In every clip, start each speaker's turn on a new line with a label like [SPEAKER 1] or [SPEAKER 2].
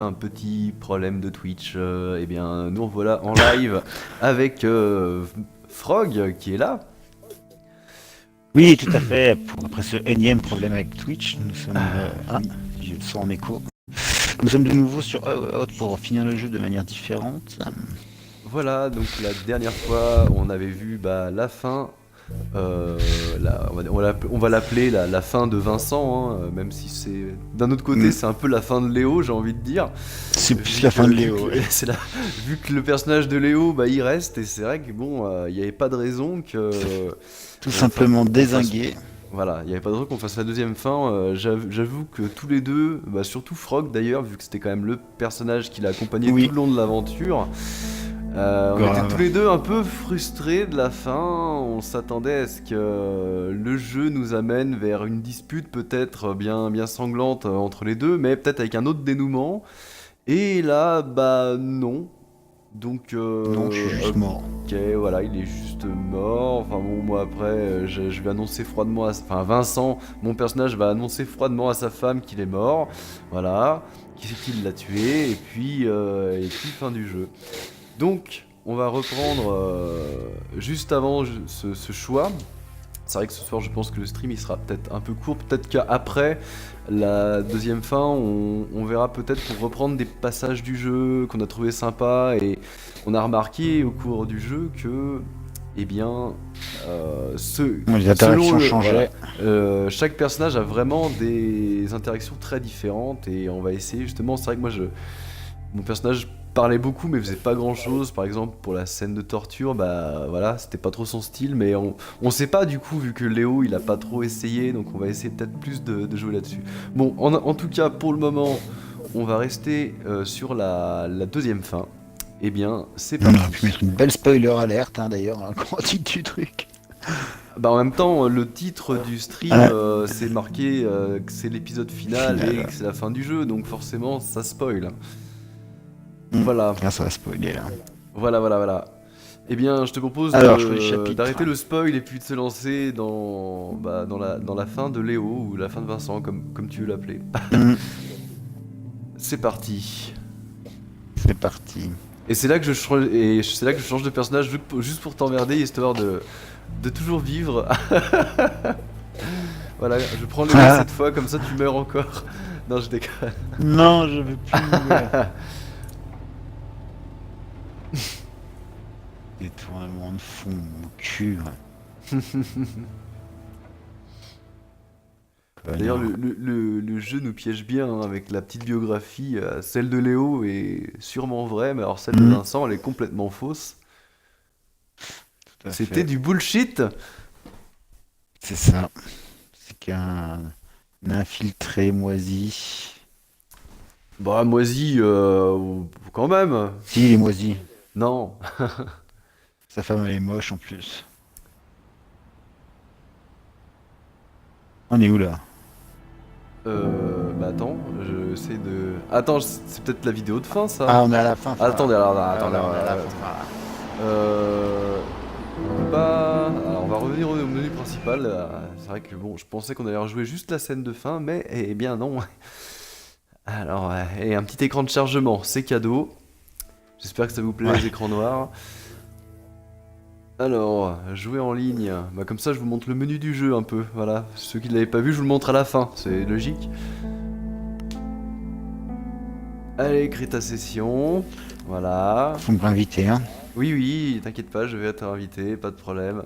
[SPEAKER 1] Un petit problème de Twitch. Eh bien, nous voilà en live avec Frog qui est là.
[SPEAKER 2] Oui, tout à fait. Après ce énième problème avec Twitch, nous sommes.
[SPEAKER 1] Oui.
[SPEAKER 2] Je le sens en écho. Nous sommes de nouveau sur Out pour finir le jeu de manière différente.
[SPEAKER 1] Voilà, donc la dernière fois, on avait vu la fin. On va l'appeler la fin de Vincent, hein, même si c'est d'un autre côté,
[SPEAKER 2] Mm.
[SPEAKER 1] c'est un peu la fin de Léo, j'ai envie de dire.
[SPEAKER 2] C'est plus la fin de
[SPEAKER 1] Vu
[SPEAKER 2] Léo.
[SPEAKER 1] que,
[SPEAKER 2] Ouais.
[SPEAKER 1] vu que le personnage de Léo, il reste, et c'est vrai que bon, il n'y avait pas de raison que
[SPEAKER 2] Tout simplement
[SPEAKER 1] qu'on fasse.
[SPEAKER 2] dézingué.
[SPEAKER 1] Voilà, il n'y avait pas de raison qu'on fasse la deuxième fin. J'avoue que tous les deux, surtout Frog d'ailleurs, vu que c'était quand même le personnage qui l'a accompagné tout
[SPEAKER 2] Oui,
[SPEAKER 1] le long de l'aventure, on était tous
[SPEAKER 2] grave.
[SPEAKER 1] les deux un peu frustrés de la fin. On s'attendait à ce que le jeu nous amène vers une dispute peut-être bien sanglante entre les deux, mais peut-être avec un autre dénouement. Et là, non. Donc,
[SPEAKER 2] Non, je suis juste mort.
[SPEAKER 1] ok, voilà, il est juste mort. Enfin bon, moi après, je vais annoncer froidement Enfin, Vincent, mon personnage, va annoncer froidement à sa femme qu'il est mort. Voilà, qu'il l'a tué, et puis fin du jeu. Donc, on va reprendre juste avant ce choix. C'est vrai que ce soir, je pense que le stream il sera peut-être un peu court. Peut-être qu'après la deuxième fin, on verra peut-être pour reprendre des passages du jeu qu'on a trouvé sympa. Et on a remarqué au cours du jeu que, eh bien,
[SPEAKER 2] Les
[SPEAKER 1] selon
[SPEAKER 2] interactions
[SPEAKER 1] voilà,
[SPEAKER 2] changeaient.
[SPEAKER 1] chaque personnage a vraiment des interactions très différentes. Et on va essayer justement. C'est vrai que mon personnage parlait beaucoup mais faisait pas grand chose. Par exemple, pour la scène de torture, voilà, c'était pas trop son style. Mais on sait pas du coup, vu que Léo il a pas trop essayé, donc on va essayer peut-être plus de jouer là-dessus. Bon, en tout cas, pour le moment, on va rester sur la deuxième fin. Eh bien, c'est
[SPEAKER 2] On aurait pu
[SPEAKER 1] parti.
[SPEAKER 2] mettre une belle spoiler alerte, hein, d'ailleurs, hein, quand titre du truc.
[SPEAKER 1] En même temps, le titre du stream,
[SPEAKER 2] Ah,
[SPEAKER 1] c'est marqué que c'est l'épisode final et
[SPEAKER 2] final.
[SPEAKER 1] que c'est la fin du jeu, donc forcément, ça spoil.
[SPEAKER 2] Mm.
[SPEAKER 1] Voilà,
[SPEAKER 2] Ah, ça va spoiler là.
[SPEAKER 1] voilà. Eh bien, je te propose
[SPEAKER 2] Alors, choix du chapitre.
[SPEAKER 1] d'arrêter le spoil et puis de se lancer dans la fin de Léo ou la fin de Vincent, comme tu veux l'appeler.
[SPEAKER 2] Mm.
[SPEAKER 1] C'est parti.
[SPEAKER 2] C'est parti.
[SPEAKER 1] Et c'est là que je change de personnage juste pour t'emmerder, histoire de toujours vivre. Voilà, je prends Léo
[SPEAKER 2] Ah,
[SPEAKER 1] cette fois, comme ça tu meurs encore. Non, je déconne.
[SPEAKER 2] non, je veux plus mourir. Détournement de fond, mon cul.
[SPEAKER 1] D'ailleurs,
[SPEAKER 2] Connard.
[SPEAKER 1] le jeu nous piège bien hein, avec la petite biographie. Celle de Léo est sûrement vraie, mais alors celle de
[SPEAKER 2] Mm,
[SPEAKER 1] Vincent, elle est complètement fausse.
[SPEAKER 2] tout à
[SPEAKER 1] C'était
[SPEAKER 2] fait.
[SPEAKER 1] du bullshit.
[SPEAKER 2] C'est ça. C'est qu'un infiltré moisi.
[SPEAKER 1] Bah, moisi, quand même.
[SPEAKER 2] Si, il est moisi.
[SPEAKER 1] Non.
[SPEAKER 2] Sa femme, elle est moche en plus. On est où là?
[SPEAKER 1] Attends, je sais de. Attends, c'est peut-être la vidéo de fin, ça.
[SPEAKER 2] Ah, on est à la fin, frère.
[SPEAKER 1] Attendez, alors,
[SPEAKER 2] Alors
[SPEAKER 1] attendez.
[SPEAKER 2] là, on est à la fin, frère.
[SPEAKER 1] Euh, Alors, on va revenir au menu principal. C'est vrai que bon, je pensais qu'on allait rejouer juste la scène de fin, mais eh bien non. Alors, et un petit écran de chargement, c'est cadeau. J'espère que ça vous plaît
[SPEAKER 2] Ouais.
[SPEAKER 1] les écrans noirs. Alors, jouer en ligne. Comme ça, je vous montre le menu du jeu un peu. Voilà, ceux qui ne l'avaient pas vu, je vous le montre à la fin. C'est logique. Allez, crée ta session. Voilà.
[SPEAKER 2] Faut me inviter, hein.
[SPEAKER 1] Oui, oui, t'inquiète pas, je vais être invité, pas de problème.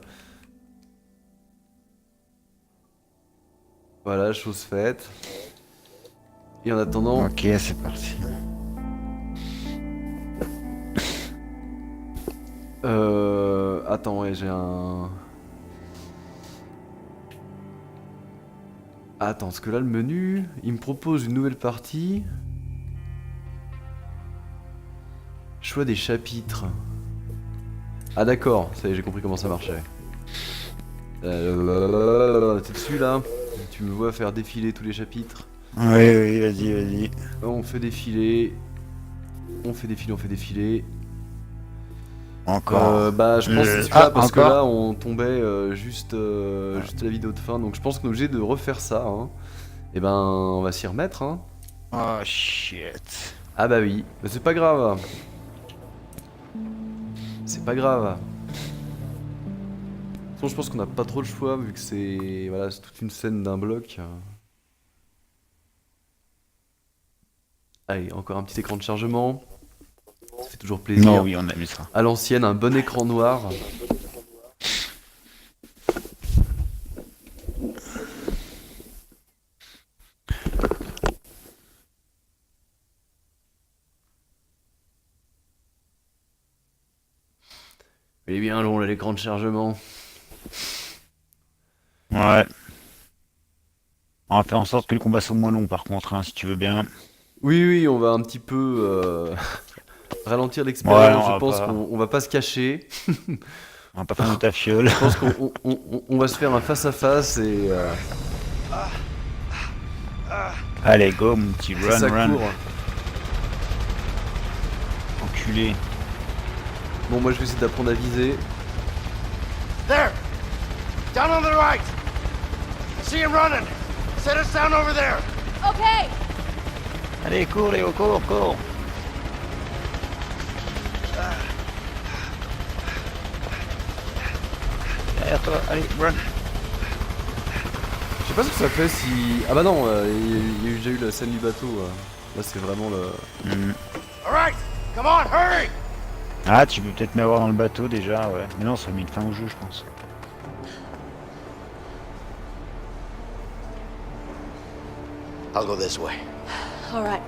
[SPEAKER 1] Voilà, chose faite. Et en attendant,
[SPEAKER 2] Ok, c'est parti.
[SPEAKER 1] attends, ouais, j'ai un. Attends, parce que là, le menu, il me propose une nouvelle partie. Choix des chapitres. Ah, d'accord, ça y est, j'ai compris comment ça marchait. T'es dessus là? Tu me vois faire défiler tous les chapitres.
[SPEAKER 2] Oui, oui, vas-y, vas-y.
[SPEAKER 1] On fait défiler. On fait défiler.
[SPEAKER 2] Encore.
[SPEAKER 1] Je pense que c'est celui-là
[SPEAKER 2] Ah,
[SPEAKER 1] parce que
[SPEAKER 2] encore?
[SPEAKER 1] là on tombait juste à la vidéo de fin, donc je pense qu'on est obligé de refaire ça. Hein. Et ben on va s'y remettre. Hein.
[SPEAKER 2] Oh shit.
[SPEAKER 1] Ah bah oui, mais c'est pas grave. C'est pas grave. De toute façon, je pense qu'on n'a pas trop le choix vu que c'est voilà, c'est toute une scène d'un bloc. Allez, encore un petit écran de chargement. Ça fait toujours plaisir.
[SPEAKER 2] Non, oui, on a mis ça.
[SPEAKER 1] À l'ancienne, un bon écran noir. Il est bien long là, l'écran de chargement.
[SPEAKER 2] Ouais. On va faire en sorte que le combat soit moins long par contre, hein, si tu veux bien.
[SPEAKER 1] Oui, oui, on va un petit peu ralentir
[SPEAKER 2] Ouais,
[SPEAKER 1] l'expérience.
[SPEAKER 2] on
[SPEAKER 1] Je
[SPEAKER 2] va
[SPEAKER 1] pense
[SPEAKER 2] pas,
[SPEAKER 1] qu'on va pas se cacher.
[SPEAKER 2] on va pas faire notre fiole.
[SPEAKER 1] Je pense qu'on va se faire un face-à-face et
[SPEAKER 2] Allez, go, mon petit
[SPEAKER 1] ça, ça
[SPEAKER 2] run.
[SPEAKER 1] court.
[SPEAKER 2] Enculé.
[SPEAKER 1] Bon, moi je vais essayer d'apprendre à viser.
[SPEAKER 3] There! Down on the right! I see him running! Set us down over there!
[SPEAKER 4] Okay.
[SPEAKER 2] Allez, cours, Léo, cours. Derrière toi, allez, run.
[SPEAKER 1] Je sais pas ce que ça fait si. Ah bah non, il y a déjà eu la scène du bateau. Là c'est vraiment le.
[SPEAKER 3] Alright! Come on, hurry!
[SPEAKER 2] Ah, tu peux peut-être m'avoir dans le bateau déjà, ouais. Mais non, ça a mis une fin au jeu, je pense.
[SPEAKER 3] I'll go this way.
[SPEAKER 4] All right.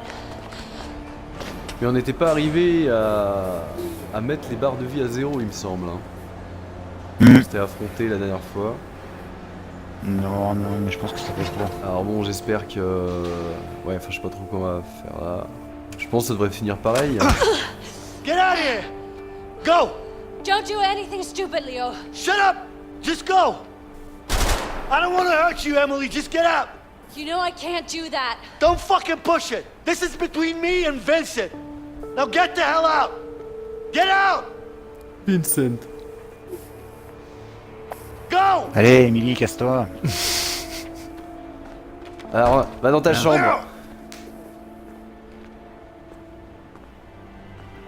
[SPEAKER 1] Mais on n'était pas arrivé à mettre les barres de vie à zéro, il me semble. Hein. On s'était affronté la dernière fois.
[SPEAKER 2] Non, mais je pense que ça fait pour.
[SPEAKER 1] Alors bon, j'espère que. Ouais, enfin, je sais pas trop comment on va faire là. Je pense que ça devrait finir pareil.
[SPEAKER 3] Get out of here! Go!
[SPEAKER 4] Don't do anything stupid, Leo.
[SPEAKER 3] Shut up! Just go! I don't want to hurt you, Emily. Just get out!
[SPEAKER 4] You know I can't do that.
[SPEAKER 3] Don't fucking push it! This is between me and Vincent! Now get the hell out! Get out!
[SPEAKER 1] Vincent.
[SPEAKER 3] Go!
[SPEAKER 2] Allez, Emily, casse-toi.
[SPEAKER 1] Alors, va dans ta chambre.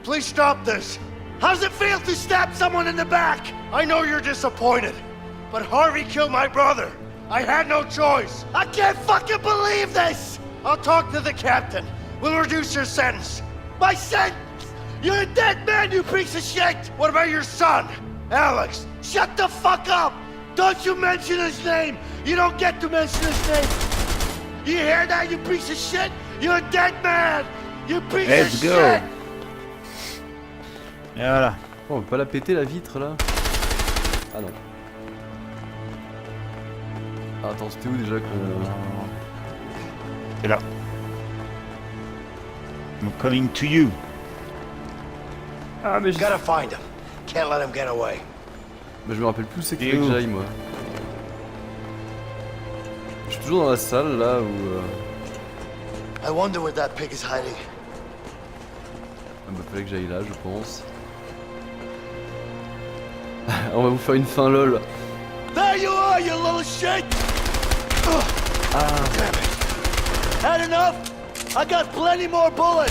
[SPEAKER 3] Please stop this. How does it feel to stab someone in the back? I know you're disappointed, but Harvey killed my brother. I had no choice. I can't fucking believe this! I'll talk to the captain. We'll reduce your sentence. My sentence? You're a dead man, you piece of shit! What about your son? Alex, shut the fuck up! Don't you mention his name! You don't get to mention his name! You hear that, you piece of shit? You're a dead man! You piece
[SPEAKER 2] Let's
[SPEAKER 3] of
[SPEAKER 2] go.
[SPEAKER 3] shit!
[SPEAKER 2] Et voilà.
[SPEAKER 1] Oh, on peut pas la péter la vitre là. Ah non. Ah, attends, c'était où déjà qu'on.
[SPEAKER 2] C'est là. I'm coming to you.
[SPEAKER 1] Ah, mais je.
[SPEAKER 3] Gotta find him. Can't let him get away.
[SPEAKER 1] Mais je me rappelle plus où c'est qu'il
[SPEAKER 2] Et
[SPEAKER 1] fallait que
[SPEAKER 2] où
[SPEAKER 1] j'aille moi. Je suis toujours dans la salle là où.
[SPEAKER 3] I wonder where that pig is hiding.
[SPEAKER 1] Il fallait que j'aille là, je pense. On va vous faire une fin lol.
[SPEAKER 3] There you are, you little shit! Damn it. Had enough? I got plenty more bullets!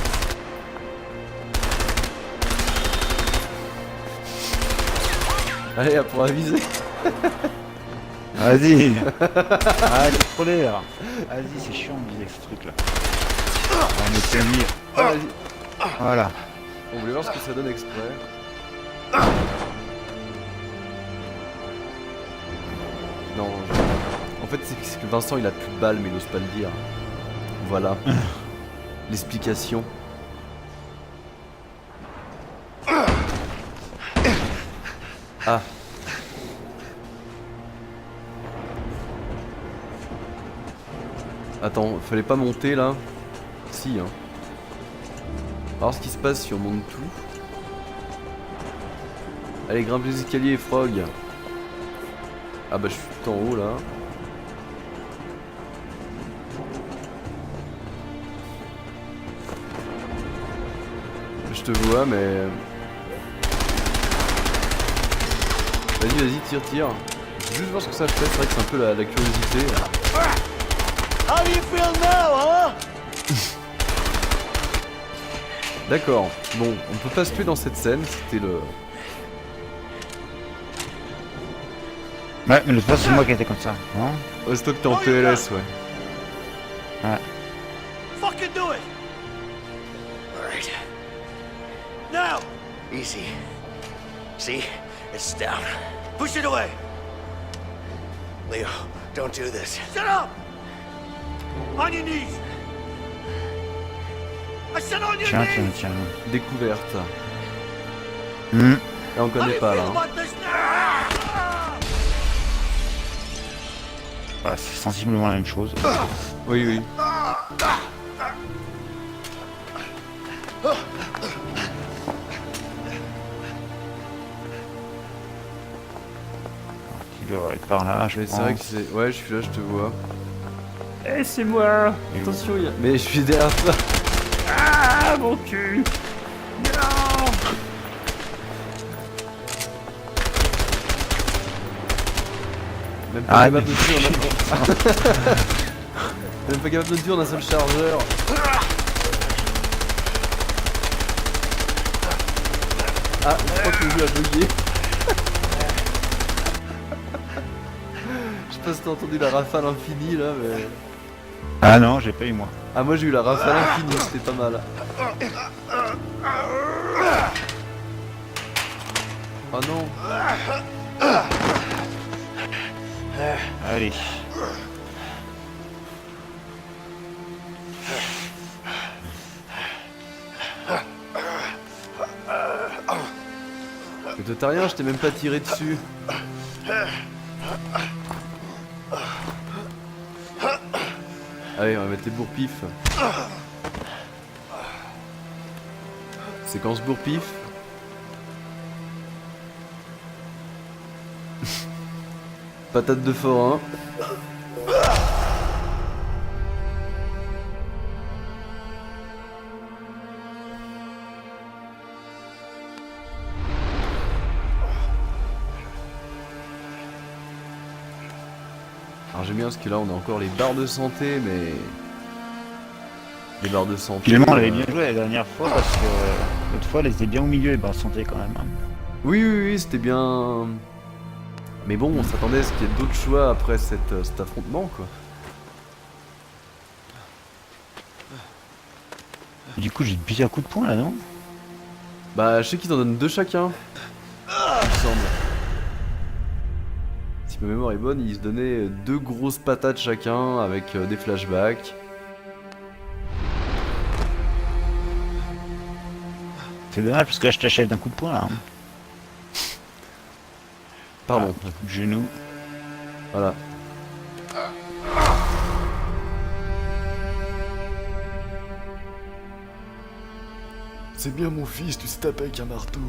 [SPEAKER 1] Allez, pour aviser.
[SPEAKER 2] Vas-y. Arrête de troller là. Vas-y, c'est chiant de viser ce truc là. On est mis.
[SPEAKER 1] Ah, vas-y.
[SPEAKER 2] Voilà.
[SPEAKER 1] On voulait voir ce que ça donne exprès. Non, en fait c'est que Vincent il a plus de balles mais il n'ose pas le dire. Voilà. L'explication. Ah. Attends, fallait pas monter là. Si hein. On va voir ce qui se passe si on monte tout. Allez, grimpe les escaliers, Frog. Ah bah je suis tout en haut là. Je te vois mais... Vas-y, tire. Je veux juste voir ce que ça fait, c'est vrai que c'est un peu la curiosité.
[SPEAKER 3] How do you feel now, huh?
[SPEAKER 1] D'accord. Bon, on peut pas se tuer dans cette scène, c'était le...
[SPEAKER 2] Ouais, mais l'autre fois, c'est moi qui étais comme ça, non?
[SPEAKER 1] Ouais, c'est toi que t'es en PLS, ouais.
[SPEAKER 2] Ouais.
[SPEAKER 3] Fucking do it! Alright. Now! Easy. See? It's down. Push it away! Leo, don't do this. Shut up! On your knees! I said on your
[SPEAKER 2] Tiens,
[SPEAKER 3] knees!
[SPEAKER 2] tiens.
[SPEAKER 1] Découverte.
[SPEAKER 2] Hmm.
[SPEAKER 1] Là, on connaît pas, là. Hein.
[SPEAKER 3] About this now?
[SPEAKER 2] Ouais, c'est sensiblement la même chose.
[SPEAKER 1] Oui, oui.
[SPEAKER 2] Il doit être par là, je
[SPEAKER 1] Mais
[SPEAKER 2] pense.
[SPEAKER 1] c'est vrai que c'est... Ouais, je suis là, je te vois.
[SPEAKER 5] Eh, c'est moi. Attention, il y a...
[SPEAKER 1] Mais je suis derrière toi.
[SPEAKER 5] Ah, mon cul. Non.
[SPEAKER 1] Même pas
[SPEAKER 2] Ah,
[SPEAKER 1] capable de tuer, on a... Même pas capable de tuer, on a un seul chargeur. Ah, je crois que le jeu a bugué. Je sais pas si t'as entendu la rafale infinie là, mais...
[SPEAKER 2] Ah non, j'ai pas eu moi.
[SPEAKER 1] Ah, moi j'ai eu la rafale infinie, c'était pas mal. Oh non.
[SPEAKER 2] Allez.
[SPEAKER 1] Mais toi t'as rien, je t'ai même pas tiré dessus. Allez, on va mettre les bourre-pif. Séquence bourre-pif. Patate de forain. Alors j'aime bien parce que là on a encore les barres de santé, mais... Les barres de santé...
[SPEAKER 2] Finalement, on avait bien joué la dernière fois parce que l'autre fois, elle était bien au milieu, les barres de santé quand même. Hein.
[SPEAKER 1] Oui, oui, oui, c'était bien... Mais bon, on s'attendait à ce qu'il y ait d'autres choix après cet affrontement, quoi.
[SPEAKER 2] Du coup, j'ai plusieurs coups de poing là, non?
[SPEAKER 1] Bah, je sais qu'ils en donnent 2 chacun. Il me semble. Si ma mémoire est bonne, ils se donnaient 2 grosses patates chacun avec des flashbacks.
[SPEAKER 2] C'est dommage parce que là, je t'achève d'un coup de poing là. Hein.
[SPEAKER 1] Pardon.
[SPEAKER 2] Un coup de genou.
[SPEAKER 1] Voilà. C'est bien mon fils, tu sais taper avec un marteau.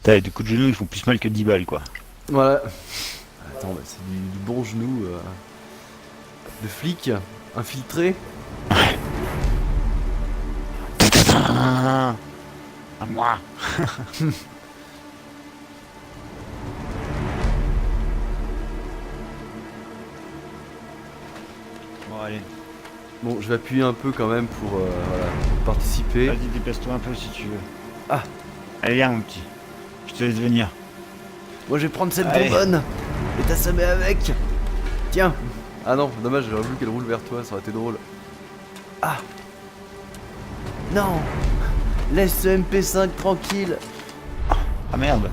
[SPEAKER 2] T'as des coups de genou, ils font plus mal que 10 balles quoi.
[SPEAKER 1] Voilà. Attends, bah, c'est du bon genou de flic infiltré.
[SPEAKER 2] À moi. Bon allez,
[SPEAKER 1] Bon, je vais appuyer un peu quand même pour voilà, participer.
[SPEAKER 2] vas-y déplace-toi un peu si tu veux.
[SPEAKER 1] Ah.
[SPEAKER 2] Allez viens mon petit, je te laisse venir.
[SPEAKER 1] Moi je vais prendre cette
[SPEAKER 2] Allez.
[SPEAKER 1] bonbonne et t'assommer avec. Tiens. Ah non, dommage, j'aurais voulu qu'elle roule vers toi, ça aurait été drôle. Ah. Non. Laisse ce MP5 tranquille.
[SPEAKER 2] Ah merde.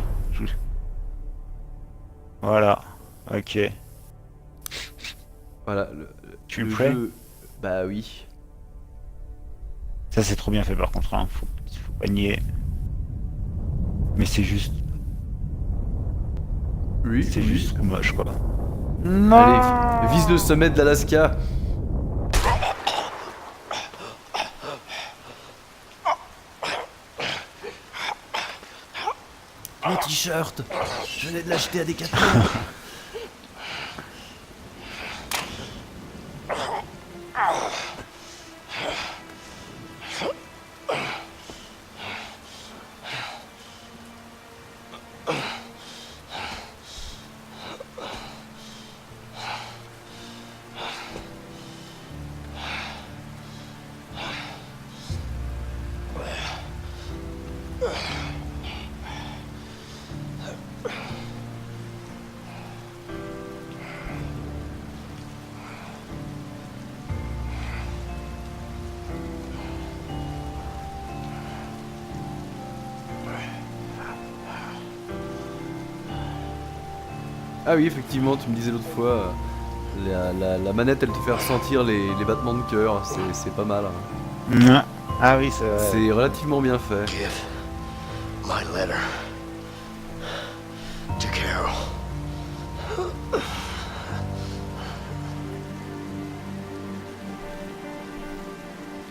[SPEAKER 2] Voilà, ok.
[SPEAKER 1] Voilà,
[SPEAKER 2] Tu es prêt?
[SPEAKER 1] jeu... Bah oui.
[SPEAKER 2] Ça c'est trop bien fait par contre, hein. Faut pas nier. Mais c'est juste,
[SPEAKER 1] Oui,
[SPEAKER 2] c'est
[SPEAKER 1] oui.
[SPEAKER 2] juste trop moche quoi.
[SPEAKER 1] Allez, vise le sommet de l'Alaska. Mon t-shirt, je venais de l'acheter à Decathlon. Ah oui, effectivement, tu me disais l'autre fois, la manette elle te fait ressentir les battements de cœur, c'est pas mal. Hein.
[SPEAKER 2] Ah oui, c'est vrai.
[SPEAKER 1] C'est relativement bien fait.
[SPEAKER 3] Give my letter to Carol.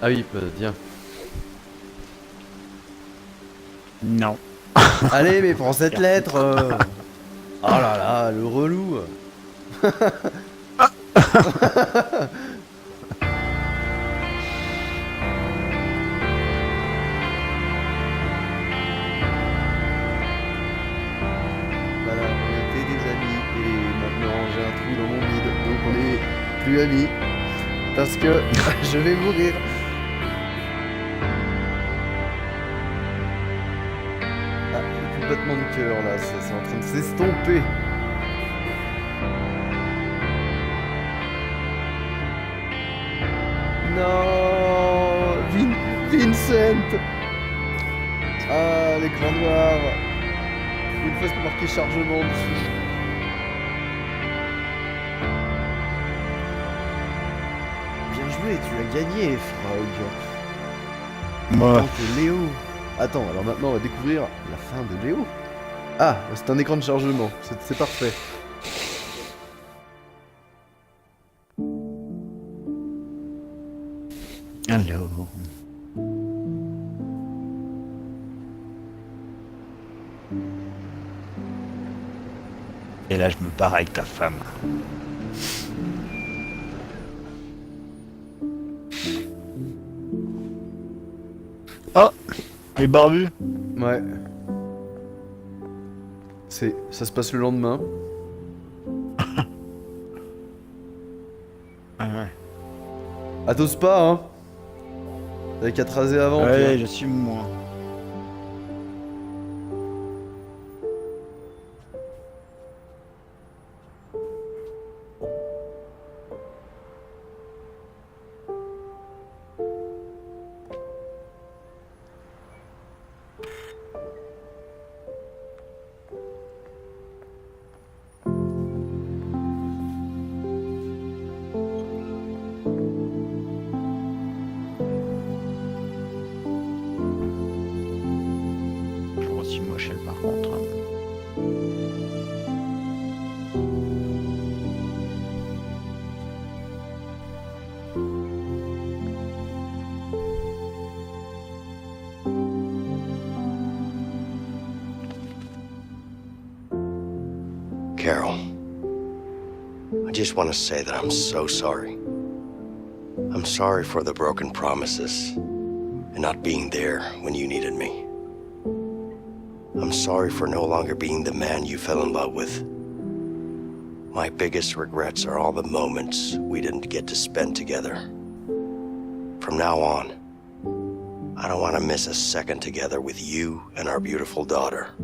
[SPEAKER 1] Ah oui, tiens.
[SPEAKER 2] Non.
[SPEAKER 1] Allez, mais prends cette lettre Oh là là, le relou Voilà, on était des amis et maintenant j'ai un trou dans mon bide, donc on est plus amis. Parce que je vais mourir. Ah, il n'y a plus de battement de cœur là, c'est en train de s'estomper. Non, Vincent. Ah, l'écran noir. Une fois c'est marqué chargement dessus. Bien joué, tu as gagné, Frog.
[SPEAKER 2] Moi.
[SPEAKER 1] Donc Léo. Attends, alors maintenant on va découvrir la fin de Léo. Ah, c'est un écran de chargement, c'est parfait.
[SPEAKER 2] Alors. Et là, je me barre avec ta femme. Oh, les barbus.
[SPEAKER 1] Ouais. Ça se passe le lendemain.
[SPEAKER 2] Ah ouais.
[SPEAKER 1] Ah, t'oses pas, hein. T'avais qu'à te raser avant.
[SPEAKER 2] Ouais,
[SPEAKER 1] puis,
[SPEAKER 2] j'assume moi. Toujours aussi moche elle par contre.
[SPEAKER 3] Carol, I just want to say that I'm so sorry. I'm sorry for the broken promises and not being there when you needed me. I'm sorry for no longer being the man you fell in love with. My biggest regrets are all the moments we didn't get to spend together. From now on, I don't want to miss a second together with you and our beautiful daughter.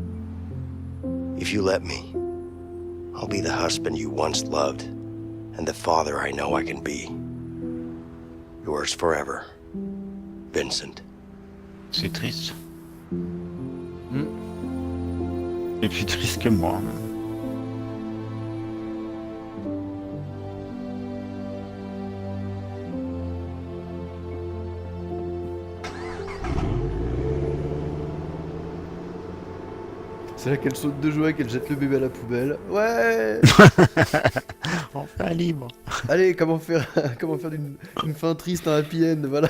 [SPEAKER 3] If you let me, I'll be the husband you once loved and the father I know I can be. Yours forever, Vincent.
[SPEAKER 2] C'est triste. C'est plus triste que moi.
[SPEAKER 1] C'est là qu'elle saute de joie, qu'elle jette le bébé à la poubelle. Ouais.
[SPEAKER 2] Enfin libre.
[SPEAKER 1] Allez, comment faire une fin triste un happy end, voilà.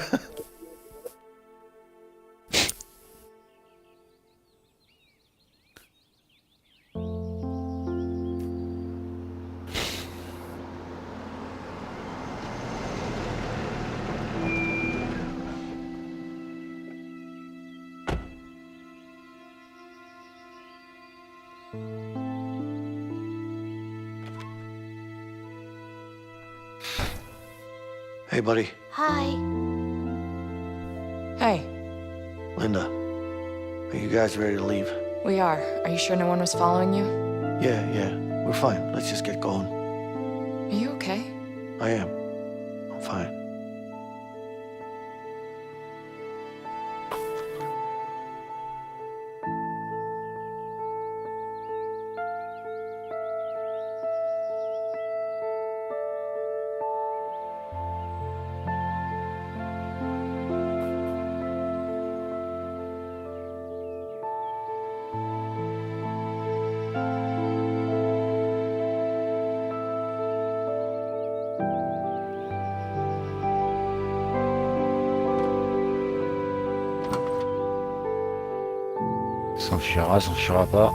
[SPEAKER 3] Hey, buddy.
[SPEAKER 4] Hi.
[SPEAKER 6] Hey,
[SPEAKER 3] Linda. Are you guys ready to leave?
[SPEAKER 6] we are. Are you sure no one was following you?
[SPEAKER 3] Yeah. We're fine. Let's just get going.
[SPEAKER 6] Are you okay?
[SPEAKER 3] I am. I'm fine.
[SPEAKER 2] s'enfuira pas.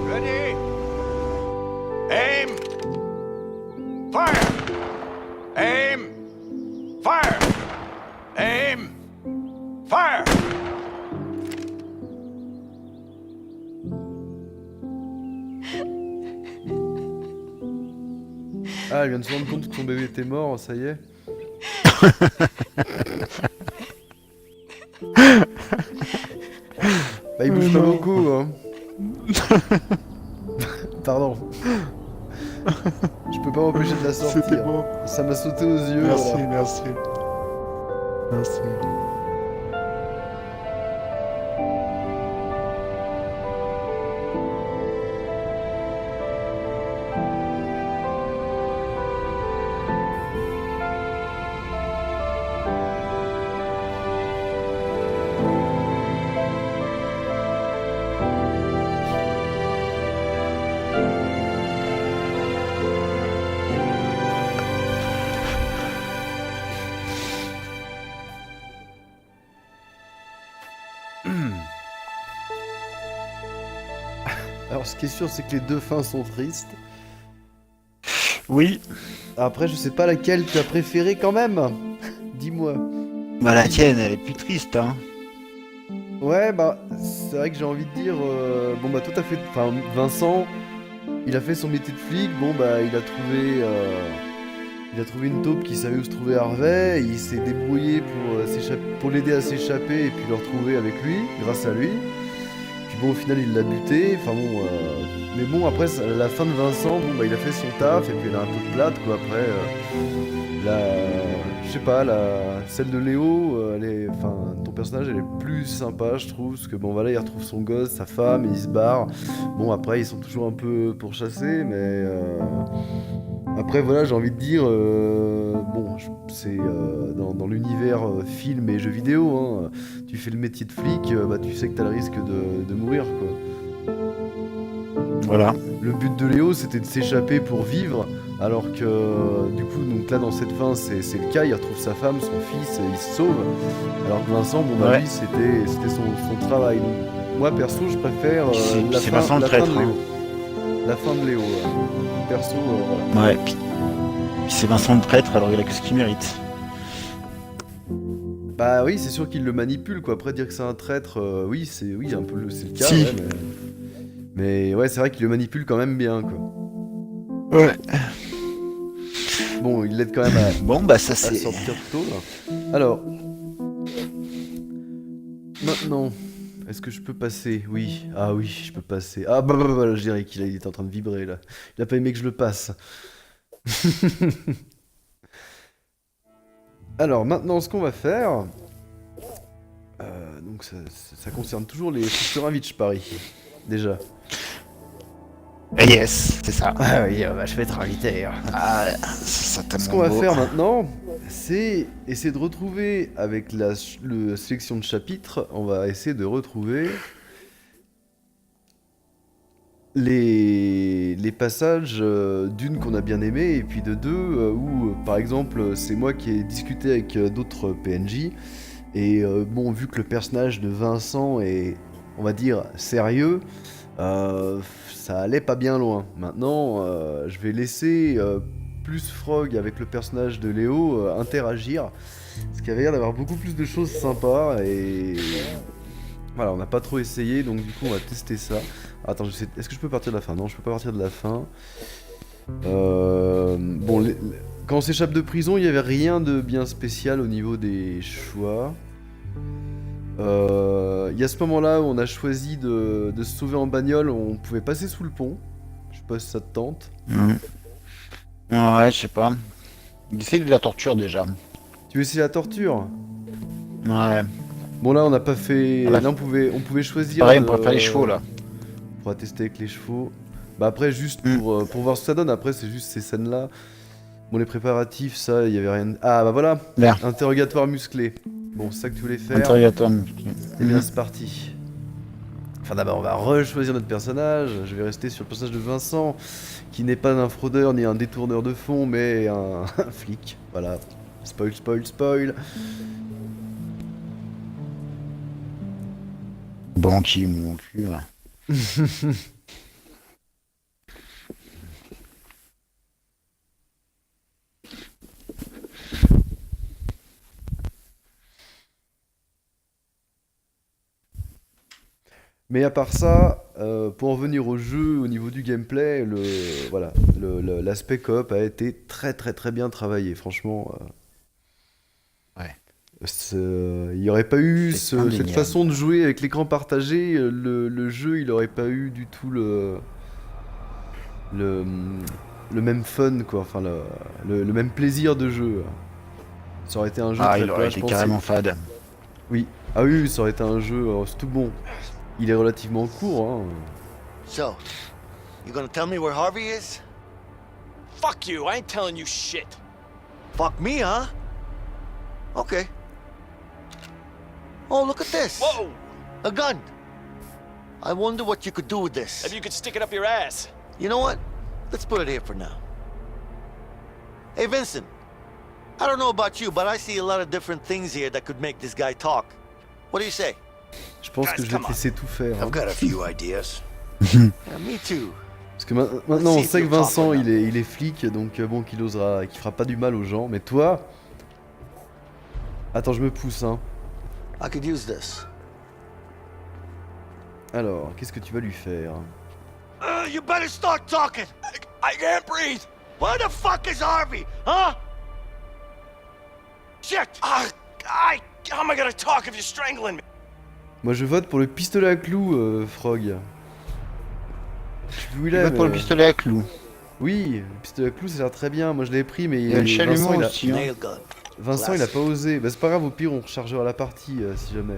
[SPEAKER 3] Ready? Aim! Fire! Aim! Fire! Aim! Fire!
[SPEAKER 1] Ah, elle vient de se rendre compte que son bébé était mort, ça y est. Bah, il bouge pas beaucoup, hein. Pardon. Je peux pas m'empêcher de la sortir.
[SPEAKER 2] C'était beau.
[SPEAKER 1] Ça m'a sauté aux yeux.
[SPEAKER 2] Merci,
[SPEAKER 1] voilà.
[SPEAKER 2] merci. Merci.
[SPEAKER 1] Alors, ce qui est sûr, c'est que les deux fins sont tristes.
[SPEAKER 2] Oui,
[SPEAKER 1] Après, je sais pas laquelle tu as préférée quand même. Dis-moi.
[SPEAKER 2] bah la tienne, elle est plus triste, hein.
[SPEAKER 1] Ouais, bah, c'est vrai que j'ai envie de dire. Bon, bah, toi, t'as fait. Enfin, Vincent, il a fait son métier de flic. Bon, bah, il a trouvé. Il a trouvé une taupe qui savait où se trouvait Harvey. Il s'est débrouillé pour l'aider à s'échapper et puis le retrouver avec lui, grâce à lui. Puis bon, au final, il l'a buté. Enfin bon. Mais bon, après, la fin de Vincent, bon, bah, il a fait son taf et puis elle a un peu de plate, quoi. Après, je sais pas, celle de Léo, enfin, ton personnage, elle est plus sympa, je trouve, parce que bon, voilà, il retrouve son gosse, sa femme, et il se barre. Bon, après, ils sont toujours un peu pourchassés, mais après, voilà, j'ai envie de dire, bon, c'est dans l'univers film et jeux vidéo, hein, tu fais le métier de flic, bah, tu sais que t'as le risque de mourir, quoi.
[SPEAKER 2] Voilà.
[SPEAKER 1] Le but de Léo, c'était de s'échapper pour vivre, alors que du coup, donc là, dans cette fin, c'est le cas. Il retrouve sa femme, son fils, et il se sauve. Alors que Vincent, bon, bah,
[SPEAKER 2] Ouais.
[SPEAKER 1] lui, c'était son travail. Donc, moi, perso, je préfère
[SPEAKER 2] C'est Vincent le
[SPEAKER 1] la fin
[SPEAKER 2] traître,
[SPEAKER 1] de Léo.
[SPEAKER 2] hein.
[SPEAKER 1] La fin de Léo. Perso, voilà.
[SPEAKER 2] Ouais, puis c'est Vincent le traître, alors il a que ce qu'il mérite.
[SPEAKER 1] Bah oui, c'est sûr qu'il le manipule, quoi. Après, dire que c'est un traître, oui, c'est un peu c'est le cas.
[SPEAKER 2] Si.
[SPEAKER 1] Ouais, mais ouais, c'est vrai qu'il le manipule quand même bien, quoi.
[SPEAKER 2] Ouais.
[SPEAKER 1] Bon, il l'aide quand même à
[SPEAKER 2] Bon, bah ça
[SPEAKER 1] à
[SPEAKER 2] c'est...
[SPEAKER 1] sortir tôt, là. Alors, maintenant, est-ce que je peux passer? Oui. Ah oui, je peux passer. Ah bah, là, je dirais qu'il était en train de vibrer, là. Il a pas aimé que je le passe. Alors, maintenant, ce qu'on va faire... donc, ça concerne toujours les Futuravitch, Paris. Déjà.
[SPEAKER 2] Yes, c'est ça.
[SPEAKER 1] Ah oui, bah, je vais être invité.
[SPEAKER 2] Ah, ça t'a
[SPEAKER 1] Ce qu'on va faire maintenant, c'est essayer de retrouver, avec la sélection de chapitres, on va essayer de retrouver les passages d'une qu'on a bien aimé et puis de deux où, par exemple, c'est moi qui ai discuté avec d'autres PNJ et bon, vu que le personnage de Vincent est, on va dire, sérieux, ça allait pas bien loin. Maintenant, je vais laisser plus Frog avec le personnage de Léo interagir, parce qu'il y avait l'air d'avoir beaucoup plus de choses sympas et voilà, on n'a pas trop essayé, donc du coup on va tester ça. Attends, est-ce que je peux partir de la fin? Non, je peux pas partir de la fin. Bon, quand on s'échappe de prison, il y avait rien de bien spécial au niveau des choix. Il y a ce moment-là où on a choisi de se sauver en bagnole, on pouvait passer sous le pont. Je sais pas si ça te tente.
[SPEAKER 2] Ouais, je sais pas. Essaye de la torture déjà.
[SPEAKER 1] Tu veux essayer la torture?
[SPEAKER 2] Ouais.
[SPEAKER 1] Bon là on n'a pas fait...
[SPEAKER 2] Ah bah,
[SPEAKER 1] Là on pouvait choisir...
[SPEAKER 2] Pareil, on pourrait faire les chevaux là.
[SPEAKER 1] On pourra tester avec les chevaux. Bah après juste pour voir ce que ça donne, après c'est juste ces scènes-là. Bon les préparatifs, ça, il y avait rien... Ah bah voilà,
[SPEAKER 2] Là.
[SPEAKER 1] interrogatoire musclé. Bon, c'est ça que tu voulais faire.
[SPEAKER 2] Interrogatoire.
[SPEAKER 1] Eh bien c'est parti. Enfin d'abord on va rechoisir notre personnage, je vais rester sur le personnage de Vincent, qui n'est pas un fraudeur ni un détourneur de fonds, mais un, un flic, voilà. Spoil, spoil, spoil.
[SPEAKER 2] Banquier, mon cul. Là.
[SPEAKER 1] Mais à part ça, pour en venir au jeu, au niveau du gameplay, voilà, l'aspect coop a été très très très bien travaillé, franchement.
[SPEAKER 2] Ouais.
[SPEAKER 1] Il n'y aurait pas eu
[SPEAKER 2] C'est
[SPEAKER 1] cette
[SPEAKER 2] indéniable.
[SPEAKER 1] façon de jouer avec l'écran partagé, le jeu il aurait pas eu du tout le, le même fun, quoi, enfin le même plaisir de jeu. Ça aurait été un jeu
[SPEAKER 2] Ah,
[SPEAKER 1] très
[SPEAKER 2] il aurait
[SPEAKER 1] plat,
[SPEAKER 2] été
[SPEAKER 1] je pense.
[SPEAKER 2] carrément fade.
[SPEAKER 1] Oui, ah oui, ça aurait été un jeu, c'est tout bon. Il est relativement court, hein.
[SPEAKER 3] So, you gonna tell me where Harvey is?
[SPEAKER 7] Fuck you, I ain't telling you shit.
[SPEAKER 3] Fuck me, huh? Okay. Oh, look at this.
[SPEAKER 7] Whoa!
[SPEAKER 3] A gun. I wonder what you could do with this.
[SPEAKER 7] Maybe you could stick it up your ass.
[SPEAKER 3] You know what? Let's put it here for now. Hey, Vincent. I don't know about you, but I see a lot of different things here that could make this guy talk. What do you say?
[SPEAKER 1] Je pense que je vais te laisser tout faire, hein.
[SPEAKER 3] I've got a few ideas. Yeah, me too.
[SPEAKER 1] Parce que maintenant on sait que Vincent il est flic, donc bon qu'il fera pas du mal aux gens, mais toi... Attends, je me pousse, hein.
[SPEAKER 3] I could use this.
[SPEAKER 1] Alors, qu'est-ce que tu vas lui faire?
[SPEAKER 3] You better start talking.
[SPEAKER 7] I can't breathe.
[SPEAKER 3] Where the fuck is Harvey? Huh? Shit!
[SPEAKER 7] How am I gonna talk if you're strangling me?
[SPEAKER 1] Moi je vote pour le pistolet à clous, Frog. Je sais plus où il
[SPEAKER 2] Il
[SPEAKER 1] est,
[SPEAKER 2] va pour le
[SPEAKER 1] mais-
[SPEAKER 2] pistolet à clous.
[SPEAKER 1] Oui, le pistolet à clous ça a l'air très bien, moi je l'avais pris, mais
[SPEAKER 2] Il y a le chalumeau
[SPEAKER 1] Vincent,
[SPEAKER 2] aussi. Hein.
[SPEAKER 3] Nail gun.
[SPEAKER 1] Vincent il a pas osé. Bah c'est pas grave, au pire on rechargera la partie si jamais.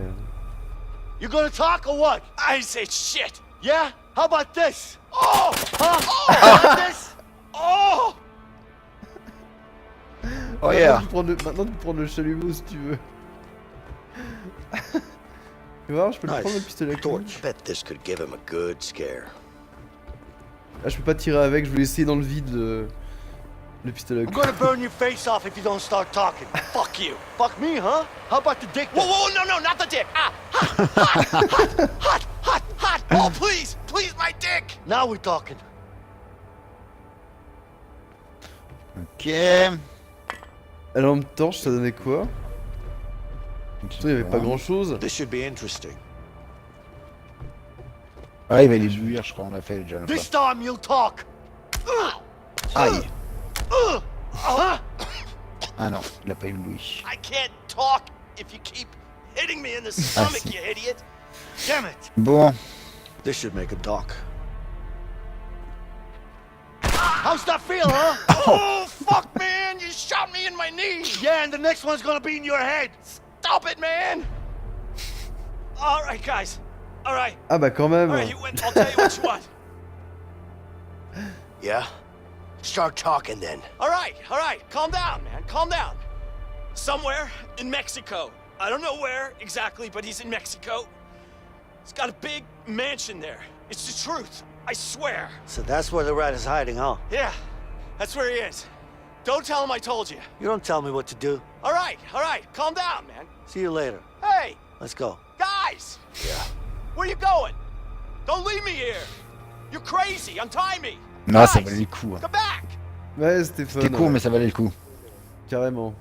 [SPEAKER 3] You gonna talk or what?
[SPEAKER 7] I ain't say shit.
[SPEAKER 3] Yeah? How about this? Oh! Huh? How about this?
[SPEAKER 7] Oh!
[SPEAKER 2] Oh yeah.
[SPEAKER 1] Maintenant tu peux prendre le chalumeau si tu veux. Tu vas voir, je peux le
[SPEAKER 3] Nice.
[SPEAKER 1] prendre le pistolet à clous.
[SPEAKER 3] Bet this could give him a good scare.
[SPEAKER 1] Ah je peux pas tirer avec, je voulais essayer dans le vide le pistolet à
[SPEAKER 3] I'm
[SPEAKER 1] clous.
[SPEAKER 3] gonna burn your face off if you don't start talking.
[SPEAKER 7] Fuck you.
[SPEAKER 3] Fuck me, huh? How about the dick?
[SPEAKER 7] Whoa,
[SPEAKER 3] then?
[SPEAKER 7] whoa, no, not the dick. Ah, hot. Oh, please, my dick.
[SPEAKER 3] Now we're talking.
[SPEAKER 2] Ok.
[SPEAKER 1] La lampe torche ça donnait quoi? Il y avait pas grand chose.
[SPEAKER 3] This should be interesting.
[SPEAKER 2] Ouais, il va les bouillir, je crois, on l'a fait déjà. une
[SPEAKER 3] This
[SPEAKER 2] fois.
[SPEAKER 3] time you'll talk.
[SPEAKER 2] Aïe.
[SPEAKER 3] Huh?
[SPEAKER 2] Ah non, il a pas eu Louis.
[SPEAKER 7] I can't talk if you keep hitting me in the stomach,
[SPEAKER 2] si.
[SPEAKER 7] you idiot.
[SPEAKER 3] Damn it.
[SPEAKER 2] Bon,
[SPEAKER 3] This should make him talk. How's that feel, huh?
[SPEAKER 7] Oh, fuck, man, you shot me in my knee.
[SPEAKER 3] Yeah, and the next one's gonna be in your head.
[SPEAKER 7] Stop it, man. All right, guys. All right.
[SPEAKER 1] Ah bah quand même.
[SPEAKER 7] All right, I'll tell you what you want.
[SPEAKER 3] Yeah? Start talking then.
[SPEAKER 7] All right. Calm down, man. Calm down. Somewhere in Mexico. I don't know where exactly, but he's in Mexico. He's got a big mansion there. It's the truth. I swear.
[SPEAKER 3] So that's where the rat is hiding, huh?
[SPEAKER 7] Yeah, that's where he is. Don't tell him I told you.
[SPEAKER 3] You don't tell me what to do.
[SPEAKER 7] All right. Calm down, man.
[SPEAKER 3] See you later.
[SPEAKER 7] Hey,
[SPEAKER 3] Let's go.
[SPEAKER 7] guys. Yeah. Where you going? Don't leave me here. You're crazy. Untie me.
[SPEAKER 2] non, ça
[SPEAKER 7] Guys,
[SPEAKER 2] valait le coup. Hein.
[SPEAKER 7] Come back.
[SPEAKER 1] Ouais c'était fun.
[SPEAKER 2] C'était court,
[SPEAKER 1] ouais.
[SPEAKER 2] mais ça valait le coup.
[SPEAKER 1] Carrément.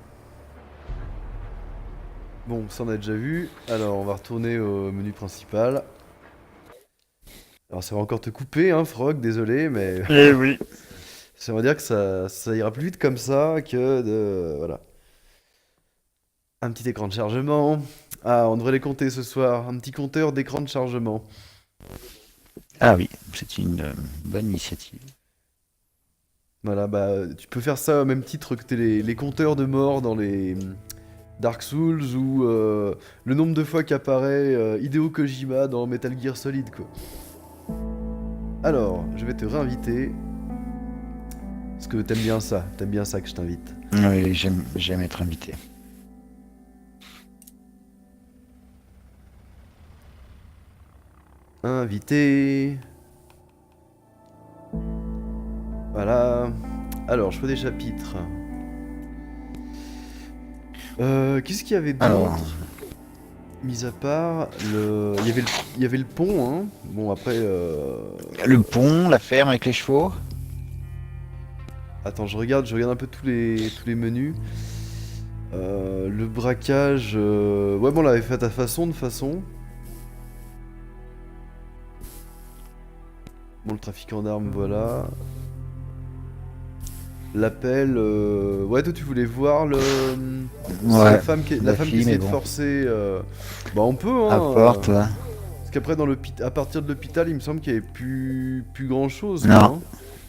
[SPEAKER 1] Bon, ça on a déjà vu. Alors, on va retourner au menu principal. Alors, ça va encore te couper, hein, Frog, désolé, mais
[SPEAKER 5] Eh oui.
[SPEAKER 1] ça veut dire que ça ira plus vite comme ça que de... Voilà. Un petit écran de chargement. Ah, on devrait les compter ce soir. Un petit compteur d'écran de chargement.
[SPEAKER 2] Ah oui, c'est une bonne initiative.
[SPEAKER 1] Voilà, bah, tu peux faire ça au même titre que les compteurs de mort dans les Dark Souls ou le nombre de fois qu'apparaît Hideo Kojima dans Metal Gear Solid, quoi. Alors, je vais te réinviter. Parce que t'aimes bien ça que je t'invite.
[SPEAKER 2] Oui, j'aime être invité.
[SPEAKER 1] Invité. Voilà. Alors, choix des chapitres. Qu'est-ce qu'il y avait d'autre?
[SPEAKER 2] Alors.
[SPEAKER 1] Mis à part, il y avait le pont, hein. Bon, après...
[SPEAKER 2] Le pont, la ferme avec les chevaux.
[SPEAKER 1] Attends, je regarde un peu tous les menus. Le braquage... Ouais, bon, on l'avait fait à ta façon, de façon. Bon, le trafiquant d'armes, voilà. L'appel... Ouais, toi, tu voulais voir le...
[SPEAKER 2] Ouais.
[SPEAKER 1] La femme qui essayait de forcer... Bah, on peut, hein.
[SPEAKER 2] À porte, ouais.
[SPEAKER 1] Parce qu'après, à partir de l'hôpital, il me semble qu'il n'y avait plus grand-chose.
[SPEAKER 2] Non.
[SPEAKER 1] Hein.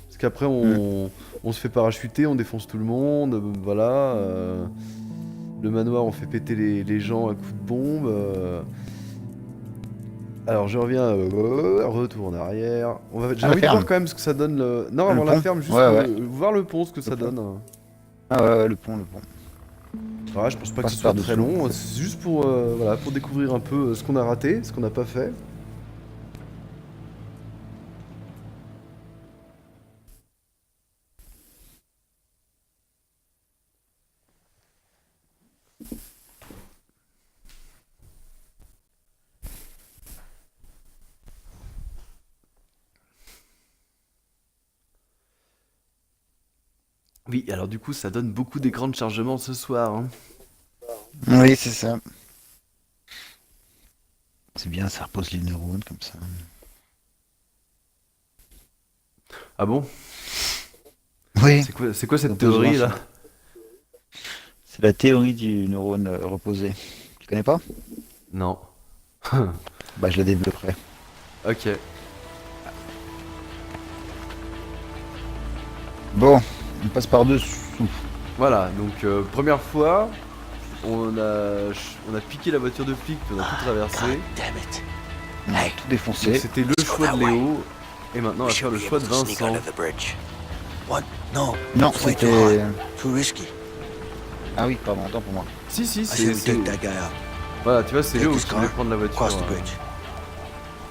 [SPEAKER 1] Parce qu'après, on se fait parachuter, on défonce tout le monde, voilà. Le manoir, on fait péter les gens à coups de bombe. Alors, je reviens, retour en arrière. J'ai envie de voir quand même ce que ça donne. Non, avant la ferme, juste voir le pont, ce que ça donne.
[SPEAKER 2] Ah ouais, le pont.
[SPEAKER 1] Ouais, je pense pas que ce soit très long. C'est juste pour, voilà, pour découvrir un peu ce qu'on a raté, ce qu'on n'a pas fait. Oui, alors du coup, ça donne beaucoup d'écrans de chargement ce soir. Hein.
[SPEAKER 2] Oui, c'est ça. C'est bien, ça repose les neurones comme ça.
[SPEAKER 1] Ah bon?
[SPEAKER 2] Oui.
[SPEAKER 1] C'est quoi cette théorie là?
[SPEAKER 2] C'est la théorie du neurone reposé. Tu connais pas?
[SPEAKER 1] Non.
[SPEAKER 2] Bah, je la développerai.
[SPEAKER 1] Ok.
[SPEAKER 2] Bon, on passe par-dessous.
[SPEAKER 1] Voilà, donc première fois, on a piqué la voiture de flic, puis on a tout traversé.
[SPEAKER 3] Damn it.
[SPEAKER 2] On a tout défoncé.
[SPEAKER 1] Donc c'était le choix de Léo, et maintenant on va faire le choix de Vincent.
[SPEAKER 3] What? No.
[SPEAKER 2] Non,
[SPEAKER 3] it's way too
[SPEAKER 2] c'était...
[SPEAKER 3] hard. Too risky.
[SPEAKER 2] Ah oui, pardon, attends pour moi.
[SPEAKER 1] Si,
[SPEAKER 3] I say we
[SPEAKER 1] c'est...
[SPEAKER 3] take that guy out.
[SPEAKER 1] Voilà, tu vois, c'est
[SPEAKER 3] Take
[SPEAKER 1] Léo
[SPEAKER 3] his
[SPEAKER 1] qui voulait
[SPEAKER 3] car,
[SPEAKER 1] prendre la voiture.
[SPEAKER 3] cross the bridge.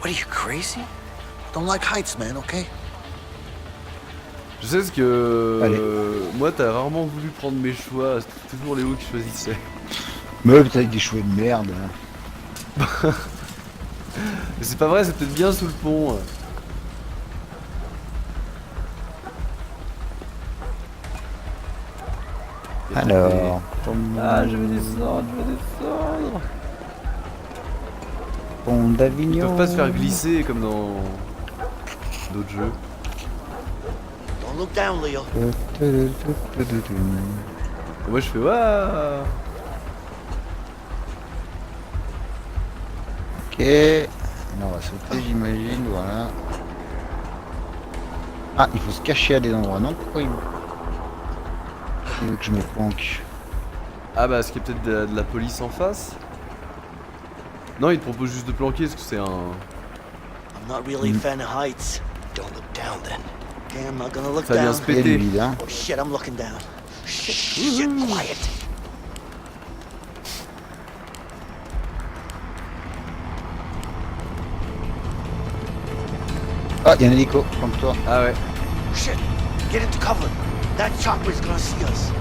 [SPEAKER 3] What, are you crazy? Don't like heights, man, okay?
[SPEAKER 1] Je sais ce que...
[SPEAKER 2] Allez.
[SPEAKER 1] moi, t'as rarement voulu prendre mes choix, c'est toujours Léo qui choisissait.
[SPEAKER 2] Mais peut-être des cheveux de merde.
[SPEAKER 1] Mais c'est pas vrai, c'est peut-être bien sous le pont.
[SPEAKER 2] Alors...
[SPEAKER 1] Ah, je vais descendre.
[SPEAKER 2] Pont
[SPEAKER 1] Ils
[SPEAKER 2] d'Avignon.
[SPEAKER 1] peuvent pas se faire glisser comme dans d'autres jeux.
[SPEAKER 3] Don't look down, Leo.
[SPEAKER 1] Et moi je fais waouh.
[SPEAKER 2] Ok. Là, on va sauter, j'imagine, voilà. Ah, il faut se cacher à des endroits, non? Pourquoi il veut que je me planque?
[SPEAKER 1] Ah bah, est-ce qu'il y a peut-être de la police en face? Non, il te propose juste de planquer, est-ce que c'est un...
[SPEAKER 3] I'm not really a fan of heights. Don't look down then. Okay, I'm not gonna look
[SPEAKER 1] Ça vient
[SPEAKER 3] down.
[SPEAKER 1] se
[SPEAKER 2] Il y a
[SPEAKER 1] péter.
[SPEAKER 2] du vide, hein.
[SPEAKER 3] Oh shit, I'm looking down. Shit, quiet.
[SPEAKER 2] Ah, il y a un hélico, comme toi.
[SPEAKER 1] Ah ouais.
[SPEAKER 3] Shit, get into cover. That chopper's gonna see us.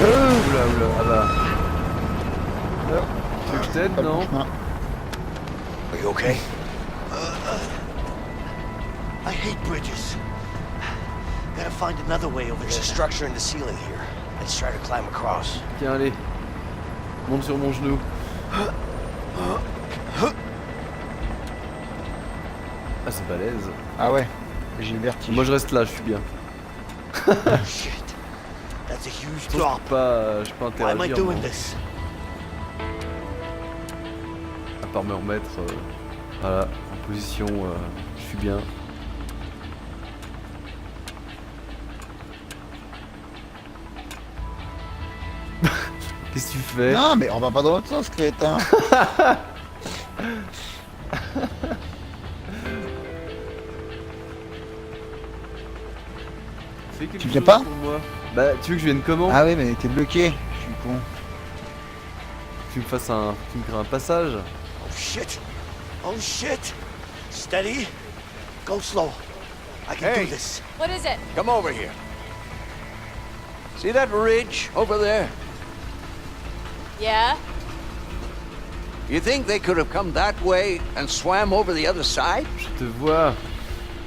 [SPEAKER 1] Oula, ah bah. Tu veux que je t'aide,
[SPEAKER 2] Pas le
[SPEAKER 1] non?
[SPEAKER 2] bon chemin.
[SPEAKER 3] Are you okay? I hate bridges. Gotta find another way over there. There's a structure in the ceiling here. Let's try to climb across.
[SPEAKER 1] Tiens, allez. Monte sur mon genou. Ah, c'est balèze.
[SPEAKER 2] Ah ouais, j'ai le vertige.
[SPEAKER 1] Moi je reste là, je suis bien.
[SPEAKER 3] Shit. That's a huge
[SPEAKER 1] Je
[SPEAKER 3] drop.
[SPEAKER 1] peux pas
[SPEAKER 3] Why am I
[SPEAKER 1] interagir,
[SPEAKER 3] doing
[SPEAKER 1] moi.
[SPEAKER 3] this?
[SPEAKER 1] À part me remettre voilà, en position, je suis bien. Qu'est-ce que tu fais?
[SPEAKER 2] Non, mais on va pas dans l'autre sens, crétin.
[SPEAKER 1] Fais quelque
[SPEAKER 2] Tu viens
[SPEAKER 1] chose
[SPEAKER 2] pas
[SPEAKER 1] pour moi. Bah, tu veux que je vienne comment?
[SPEAKER 2] Ah oui, mais t'es bloqué. Je suis con.
[SPEAKER 1] Tu me fasses un... Tu me crées un passage?
[SPEAKER 3] Oh shit! Oh shit! Steady. Go slow. I can do this.
[SPEAKER 4] What is it?
[SPEAKER 8] Come over here. See that ridge over there?
[SPEAKER 4] Yeah?
[SPEAKER 8] You think they could have come that way and swam over the other side?
[SPEAKER 1] Je te vois.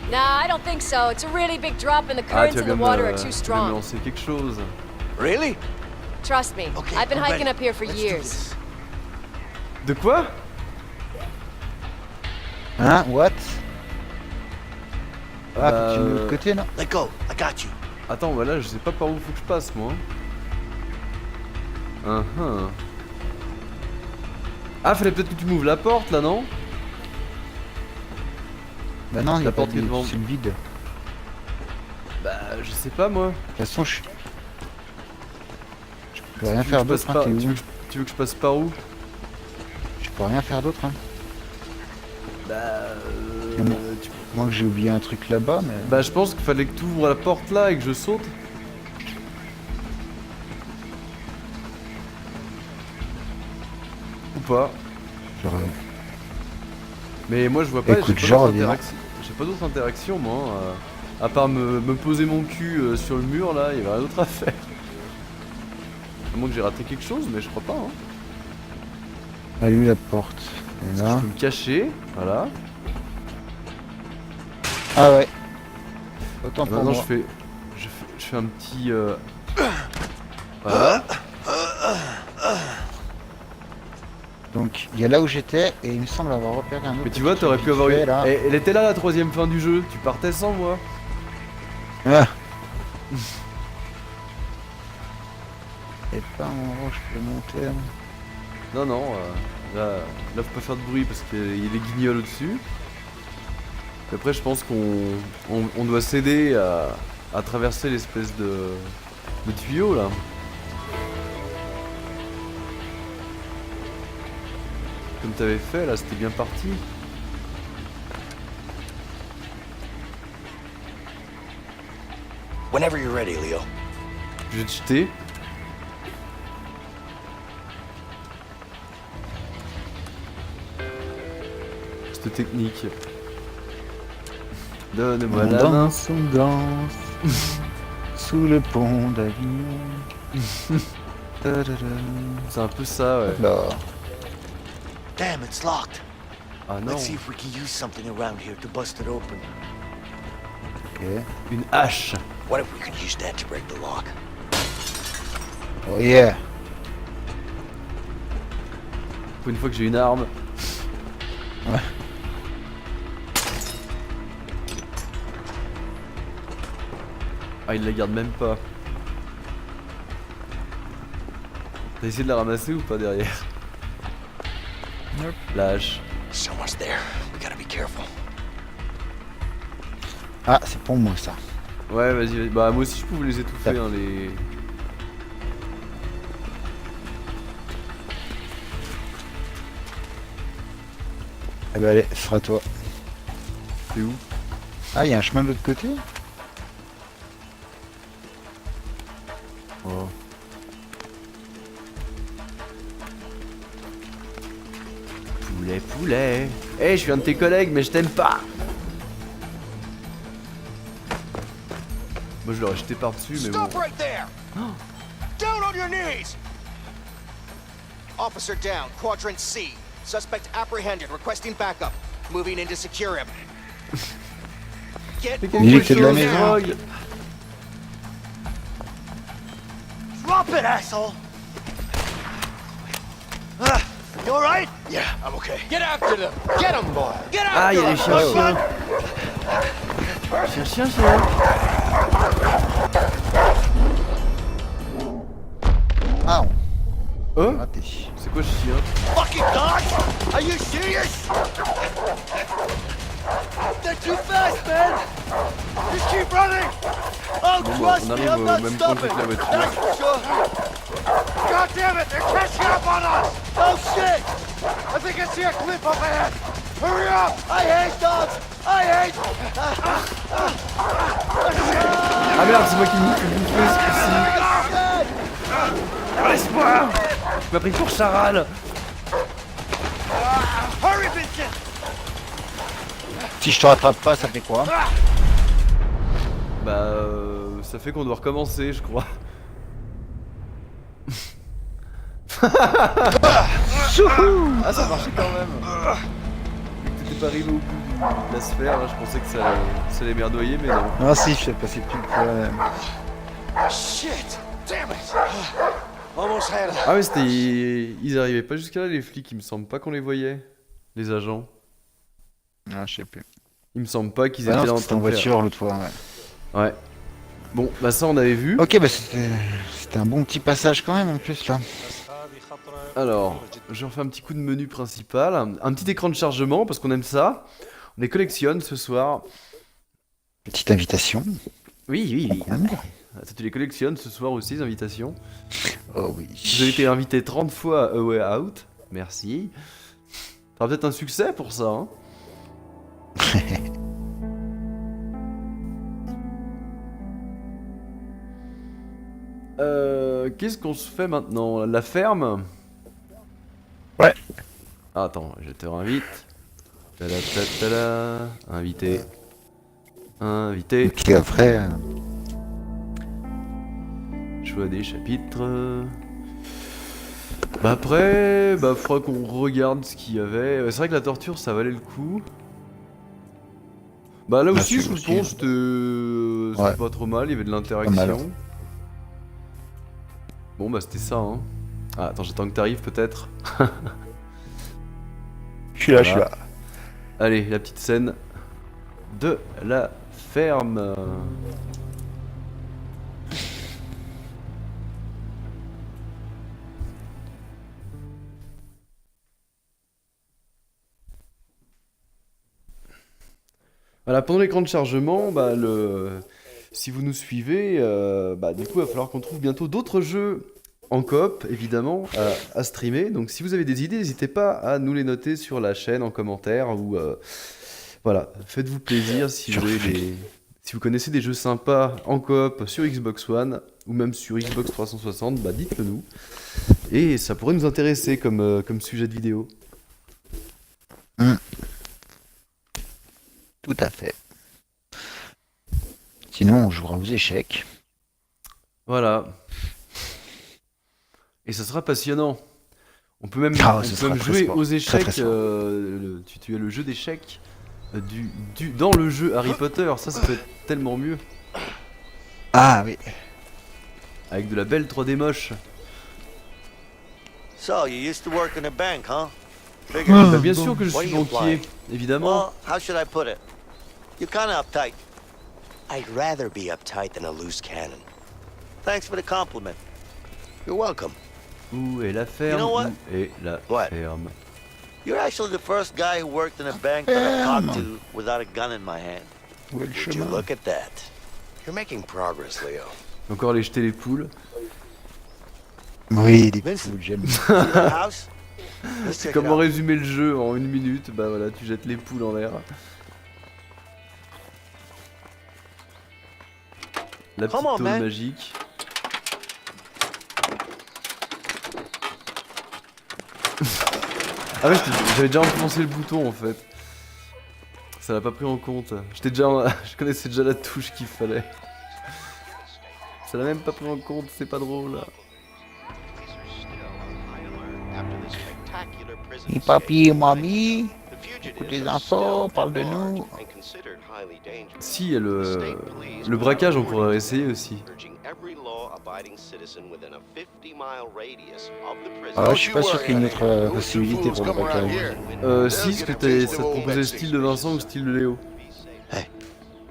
[SPEAKER 4] Nah, I don't think so. It's a really big drop and the
[SPEAKER 1] Ah,
[SPEAKER 4] currents
[SPEAKER 1] tu
[SPEAKER 4] in
[SPEAKER 1] vas
[SPEAKER 4] the
[SPEAKER 1] bien
[SPEAKER 4] water
[SPEAKER 1] me...
[SPEAKER 4] are too
[SPEAKER 1] tu vas me
[SPEAKER 4] strong.
[SPEAKER 1] lancer quelque chose.
[SPEAKER 8] Really?
[SPEAKER 4] Trust me,
[SPEAKER 3] Okay,
[SPEAKER 4] I've been
[SPEAKER 3] I'm
[SPEAKER 4] hiking
[SPEAKER 3] ready.
[SPEAKER 4] up here for
[SPEAKER 3] Let's do
[SPEAKER 4] years.
[SPEAKER 3] this.
[SPEAKER 1] De quoi?
[SPEAKER 2] Hein? What? Ah,
[SPEAKER 1] Bah,
[SPEAKER 2] faut que tu me de l'autre côté, non?
[SPEAKER 3] Let go. I got you.
[SPEAKER 1] Attends, voilà, je sais pas par où faut que je passe, moi. Ah, fallait peut-être que tu m'ouvres la porte, là, non?
[SPEAKER 2] Bah non, il y
[SPEAKER 1] La
[SPEAKER 2] a pas
[SPEAKER 1] porte qui est
[SPEAKER 2] de...
[SPEAKER 1] devant.
[SPEAKER 2] C'est le vide.
[SPEAKER 1] Bah, je sais pas, moi.
[SPEAKER 2] De toute façon, je peux rien
[SPEAKER 1] Tu veux
[SPEAKER 2] faire
[SPEAKER 1] que je passe
[SPEAKER 2] d'autre, hein,
[SPEAKER 1] par...
[SPEAKER 2] t'es
[SPEAKER 1] tu,
[SPEAKER 2] où?
[SPEAKER 1] veux que je... tu veux que je passe par où?
[SPEAKER 2] Je peux rien faire d'autre, hein.
[SPEAKER 1] Bah,
[SPEAKER 2] Non. Moi que j'ai oublié un truc là-bas, mais...
[SPEAKER 1] bah, je pense qu'il fallait que tu ouvres la porte là et que je saute. Ou pas.
[SPEAKER 2] Genre,
[SPEAKER 1] Mais moi je vois pas,
[SPEAKER 2] Écoute,
[SPEAKER 1] j'ai pas
[SPEAKER 2] genre,
[SPEAKER 1] d'autres
[SPEAKER 2] viens.
[SPEAKER 1] interactions. J'ai pas d'autres interactions moi. À part me poser mon cul sur le mur là, il y avait rien d'autre à faire. À moins que j'ai raté quelque chose, mais je crois pas. Hein.
[SPEAKER 2] elle est où la porte? Elle est
[SPEAKER 1] Je
[SPEAKER 2] là.
[SPEAKER 1] peux me cacher, voilà.
[SPEAKER 2] Ah ouais. Autant pour
[SPEAKER 1] Maintenant
[SPEAKER 2] moi.
[SPEAKER 1] je fais un petit. Voilà.
[SPEAKER 2] Donc, il y a là où j'étais, et il me semble avoir repéré un autre.
[SPEAKER 1] Mais tu vois,
[SPEAKER 2] petit
[SPEAKER 1] t'aurais
[SPEAKER 2] truc
[SPEAKER 1] pu avoir
[SPEAKER 2] vite
[SPEAKER 1] eu.
[SPEAKER 2] fait, là.
[SPEAKER 1] Elle était là la troisième fin du jeu. Tu partais sans moi.
[SPEAKER 2] Ah. Et pas un endroit où je peux monter. Hein.
[SPEAKER 1] Non, non. Là, faut pas faire de bruit parce qu'il y a des guignols au-dessus. Après, je pense qu'on doit s'aider à traverser l'espèce de tuyau là. Comme t'avais fait là, c'était bien parti.
[SPEAKER 3] Whenever you're ready, Leo.
[SPEAKER 1] Je vais te jeter. Cette technique. Donne-moi
[SPEAKER 2] On
[SPEAKER 1] la main.
[SPEAKER 2] danse, on danse. Sous le pont d'Avignon. Ta-da-da.
[SPEAKER 1] C'est un peu ça, ouais.
[SPEAKER 2] Là.
[SPEAKER 3] Damn, it's locked.
[SPEAKER 1] Ah non,
[SPEAKER 3] Let's see if we can use something around here to bust it open.
[SPEAKER 2] Ok.
[SPEAKER 1] une hache.
[SPEAKER 3] What if we could use that to break the lock?
[SPEAKER 2] Oh yeah.
[SPEAKER 1] Pour une fois que j'ai une arme.
[SPEAKER 2] Ouais.
[SPEAKER 1] Ah, il la garde même pas. T'as essayé de la ramasser ou pas derrière?
[SPEAKER 2] Nope.
[SPEAKER 1] La hache.
[SPEAKER 3] Someone's there. We gotta be careful.
[SPEAKER 2] Ah, c'est pour moi ça.
[SPEAKER 1] Ouais, vas-y. Bah, moi aussi, je pouvais les étouffer,
[SPEAKER 2] Tape.
[SPEAKER 1] hein, les.
[SPEAKER 2] Eh ben allez, ce sera toi.
[SPEAKER 1] C'est où?
[SPEAKER 2] Ah, il y a un chemin de l'autre côté?
[SPEAKER 1] Oh. Poulet, poulet. Eh, je suis un de tes collègues, mais je t'aime pas. Moi, je l'aurais jeté par-dessus, mais bon.
[SPEAKER 7] Stop right there! Down on your knees! Officer down, quadrant C. Suspect apprehended, requesting backup. Moving in to secure him. Get
[SPEAKER 1] Mais
[SPEAKER 2] Il dit que c'est de la
[SPEAKER 1] chose,
[SPEAKER 2] maison.
[SPEAKER 1] drogue.
[SPEAKER 3] Drop it, asshole! You alright? Yeah, I'm okay.
[SPEAKER 7] Get after them! Get them, boy! Get
[SPEAKER 1] Ah, il y a
[SPEAKER 7] after
[SPEAKER 1] des
[SPEAKER 7] them!
[SPEAKER 1] chiens. Chien.
[SPEAKER 2] Ah, on
[SPEAKER 1] Hein?
[SPEAKER 2] raté.
[SPEAKER 1] C'est quoi chien?
[SPEAKER 3] Fucking dog! Are you serious? They're too fast, man! Just keep running! Oh,
[SPEAKER 1] Bon, bah,
[SPEAKER 3] trust
[SPEAKER 1] on
[SPEAKER 3] me,
[SPEAKER 1] arrive
[SPEAKER 3] I'm
[SPEAKER 1] au
[SPEAKER 3] not
[SPEAKER 1] même point que
[SPEAKER 3] stopping!
[SPEAKER 1] la voiture.
[SPEAKER 3] That's for sure! God damn it, they're catching up on us! Oh shit! I think it's see a cliff up ahead! Hurry up! I hate dogs! I hate...
[SPEAKER 1] Ah merde, c'est moi qui me fais bouffer ce coup-ci.
[SPEAKER 5] Laisse-moi.
[SPEAKER 1] Tu m'as pris pour Charal.
[SPEAKER 3] Hurry, Vincent!
[SPEAKER 2] Si je te rattrape pas, ça fait quoi?
[SPEAKER 1] Bah ça fait qu'on doit recommencer je crois. Ah ça marchait quand même. Vu que t'étais pas arrivé au bout de la sphère, là, je pensais que ça allait merdoyer mais non.
[SPEAKER 2] Ah si, je fais passer plus pour la même.
[SPEAKER 3] Shit! Damn it! Almost had it.
[SPEAKER 1] Ah mais c'était... Ils arrivaient pas jusqu'à là les flics, il me semble pas qu'on les voyait. Les agents.
[SPEAKER 2] Ah, je sais plus.
[SPEAKER 1] Il me semble pas qu'ils
[SPEAKER 2] Ah
[SPEAKER 1] étaient
[SPEAKER 2] non,
[SPEAKER 1] là en
[SPEAKER 2] c'était
[SPEAKER 1] train
[SPEAKER 2] en
[SPEAKER 1] de faire.
[SPEAKER 2] voiture l'autre fois, ouais.
[SPEAKER 1] Ouais. Bon, bah ça on avait vu.
[SPEAKER 2] Ok, bah c'était un bon petit passage quand même en plus là.
[SPEAKER 1] Alors, je refais un petit coup de menu principal. Un petit écran de chargement parce qu'on aime ça. On les collectionne ce soir.
[SPEAKER 2] Petite invitation.
[SPEAKER 1] Oui.
[SPEAKER 2] Ah,
[SPEAKER 1] Ça, tu les collectionnes ce soir aussi, les invitations.
[SPEAKER 2] oh oui.
[SPEAKER 1] Vous avez été invité 30 fois à A Way Out. Merci. Ça sera peut-être un succès pour ça, hein. Qu'est-ce qu'on se fait maintenant? La ferme?
[SPEAKER 2] Ouais.
[SPEAKER 1] Ah, attends, je te réinvite. Tada, tada, invité. Invité.
[SPEAKER 2] Puis après,
[SPEAKER 1] Choix des chapitres. Bah après, faudra qu'on regarde ce qu'il y avait. C'est vrai que la torture, ça valait le coup. Bah là
[SPEAKER 2] Bah,
[SPEAKER 1] aussi,
[SPEAKER 2] c'est
[SPEAKER 1] je
[SPEAKER 2] aussi,
[SPEAKER 1] pense que c'était
[SPEAKER 2] Ouais.
[SPEAKER 1] pas trop mal, il y avait de
[SPEAKER 2] mal.
[SPEAKER 1] l'interaction. Bon bah c'était ça, hein. Ah, attends, j'attends que t'arrives peut-être.
[SPEAKER 2] je suis là, je suis
[SPEAKER 1] Voilà.
[SPEAKER 2] là.
[SPEAKER 1] Allez, la petite scène de la ferme. Voilà, pendant l'écran de chargement, si vous nous suivez, du coup, il va falloir qu'on trouve bientôt d'autres jeux en coop, évidemment, à streamer. Donc, si vous avez des idées, n'hésitez pas à nous les noter sur la chaîne, en commentaire, ou voilà, faites-vous plaisir si vous connaissez des jeux sympas en coop sur Xbox One, ou même sur Xbox 360, dites-le nous. Et ça pourrait nous intéresser comme sujet de vidéo.
[SPEAKER 2] Tout à fait. Sinon, on jouera aux échecs.
[SPEAKER 1] Voilà. Et ça sera passionnant. On peut même,
[SPEAKER 2] Ah,
[SPEAKER 1] on
[SPEAKER 2] ce
[SPEAKER 1] peut
[SPEAKER 2] sera
[SPEAKER 1] même
[SPEAKER 2] très
[SPEAKER 1] jouer
[SPEAKER 2] sport.
[SPEAKER 1] aux
[SPEAKER 2] Très,
[SPEAKER 1] échecs.
[SPEAKER 2] très sport.
[SPEAKER 1] Tu as le jeu d'échecs dans le jeu Harry Potter. Ça peut être tellement mieux.
[SPEAKER 2] Ah oui.
[SPEAKER 1] Avec de la belle 3D moche.
[SPEAKER 3] So, you used to work in a bank, huh?
[SPEAKER 1] Bah, bien sûr que je
[SPEAKER 3] What
[SPEAKER 1] suis
[SPEAKER 3] are you
[SPEAKER 1] banquier, évidemment.
[SPEAKER 3] Well, how should I put it? You're kinda uptight. I'd rather be uptight than a loose cannon. Thanks for the compliment. You're welcome.
[SPEAKER 1] Où est la ferme?
[SPEAKER 3] You know what?
[SPEAKER 1] Où est la
[SPEAKER 3] What?
[SPEAKER 1] ferme?
[SPEAKER 3] You're actually the first guy who worked in a bank that I've talked to without a gun in my hand.
[SPEAKER 2] Où est le
[SPEAKER 3] Would you
[SPEAKER 2] chemin?
[SPEAKER 3] look at that? You're making progress, Leo.
[SPEAKER 1] Encore aller jeter les poules.
[SPEAKER 2] Oui, des
[SPEAKER 3] Vincent.
[SPEAKER 2] poules, j'aime.
[SPEAKER 3] See that house? Let's check it
[SPEAKER 1] Comment
[SPEAKER 3] out.
[SPEAKER 1] résumer le jeu en 1 minute? Bah voilà, tu jettes les poules en l'air. La petite
[SPEAKER 3] Come on,
[SPEAKER 1] tôle
[SPEAKER 3] man.
[SPEAKER 1] magique. Ah ouais, j'avais déjà enfoncé le bouton en fait. Ça l'a pas pris en compte. Je connaissais déjà la touche qu'il fallait. Ça l'a même pas pris en compte, c'est pas drôle.
[SPEAKER 2] Et papi et mamie, écoutez les enfants, parle de nous.
[SPEAKER 1] Si, le braquage, on pourrait essayer aussi.
[SPEAKER 2] Ah, je suis pas sûr qu'il y ait une autre possibilité pour le braquage.
[SPEAKER 1] Si, ce que ça te proposait style de Vincent ou style de Léo.
[SPEAKER 3] Hey,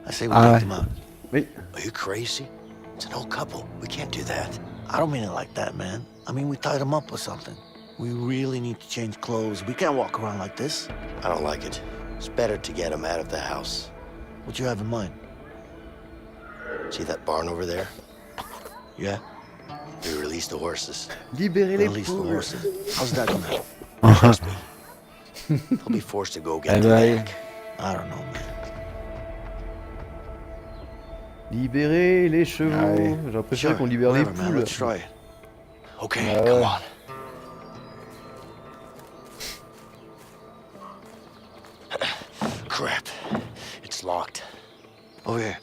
[SPEAKER 3] I say we
[SPEAKER 2] Ah,
[SPEAKER 3] kicked him out.
[SPEAKER 1] Oui.
[SPEAKER 3] Are you crazy? It's an old couple. We can't do that. I don't mean it like that, man. I mean we tied him up or something. We really need to change clothes. We can't walk around like this. I don't like it. It's better to get him out of the house. What you have in mind? See that barn over there? Yeah? We release the horses.
[SPEAKER 1] Libérez les
[SPEAKER 3] Release the
[SPEAKER 1] poules.
[SPEAKER 3] horses. How's that gonna help? Trust me. They'll be forced to go get
[SPEAKER 2] Elle
[SPEAKER 3] the
[SPEAKER 2] va aller.
[SPEAKER 3] bank. I don't know, man.
[SPEAKER 1] Libérer les chevaux.
[SPEAKER 2] Ah ouais.
[SPEAKER 1] J'aurais préféré
[SPEAKER 3] Sure,
[SPEAKER 1] qu'on libère les
[SPEAKER 3] whatever, man,
[SPEAKER 1] poules.
[SPEAKER 3] let's try it. Okay,
[SPEAKER 2] Ah
[SPEAKER 3] come
[SPEAKER 2] ouais.
[SPEAKER 3] on. Crap. It's locked. Over here.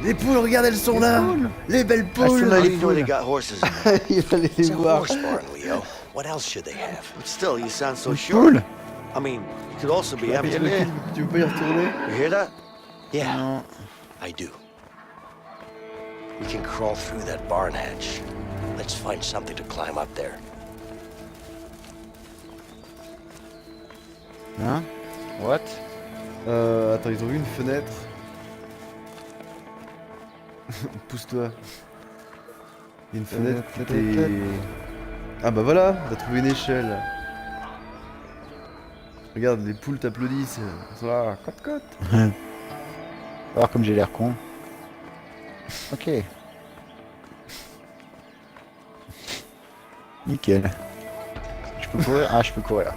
[SPEAKER 1] Les poules, regarde, elles sont là. Les belles
[SPEAKER 3] How
[SPEAKER 1] poules.
[SPEAKER 3] do you know they got horses in there?
[SPEAKER 1] Il fallait
[SPEAKER 3] It's
[SPEAKER 1] les
[SPEAKER 3] a
[SPEAKER 1] voir.
[SPEAKER 3] horse barn, Leo. What else should they have? But still, you sound so
[SPEAKER 2] Une
[SPEAKER 3] sure.
[SPEAKER 2] poule.
[SPEAKER 3] I mean, it could also be empty.
[SPEAKER 1] Lequel- Tu veux pas y retourner?
[SPEAKER 3] You hear that? Yeah,
[SPEAKER 2] Non.
[SPEAKER 3] I do. We can crawl through that barn hatch. Let's find something to climb up there.
[SPEAKER 2] Hein? What?
[SPEAKER 1] Attends, ils ont vu une fenêtre. Pousse-toi. Il y a une fenêtre qui était... Ah bah voilà, t'as trouvé une échelle. Regarde, les poules t'applaudissent. Elles sont là, cote.
[SPEAKER 2] Alors comme j'ai l'air con. Ok. Nickel. Je peux courir? Ah, je peux courir.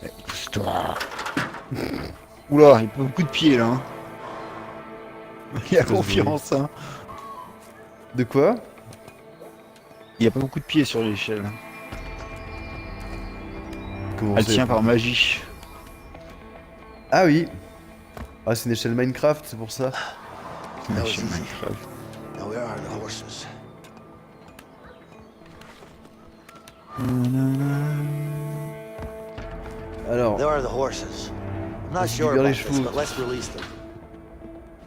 [SPEAKER 2] Eh, pousse-toi. Oula, il y a beaucoup de pieds là. Hein. Il a confiance. Hein.
[SPEAKER 1] De quoi?
[SPEAKER 2] Il n'y a pas beaucoup de pieds sur l'échelle.
[SPEAKER 1] Comment
[SPEAKER 2] Elle
[SPEAKER 1] c'est?
[SPEAKER 2] tient par magie.
[SPEAKER 1] Ah oui. Ah, c'est une échelle Minecraft, c'est pour ça.
[SPEAKER 3] That was
[SPEAKER 2] L'échelle
[SPEAKER 3] easy.
[SPEAKER 2] Minecraft.
[SPEAKER 3] Now where are the horses?
[SPEAKER 1] Alors,
[SPEAKER 3] There are the horses. I'm not
[SPEAKER 1] Let's
[SPEAKER 3] sure
[SPEAKER 1] libérer
[SPEAKER 3] about
[SPEAKER 1] les
[SPEAKER 3] this,
[SPEAKER 1] chevaux.
[SPEAKER 3] but let's release them.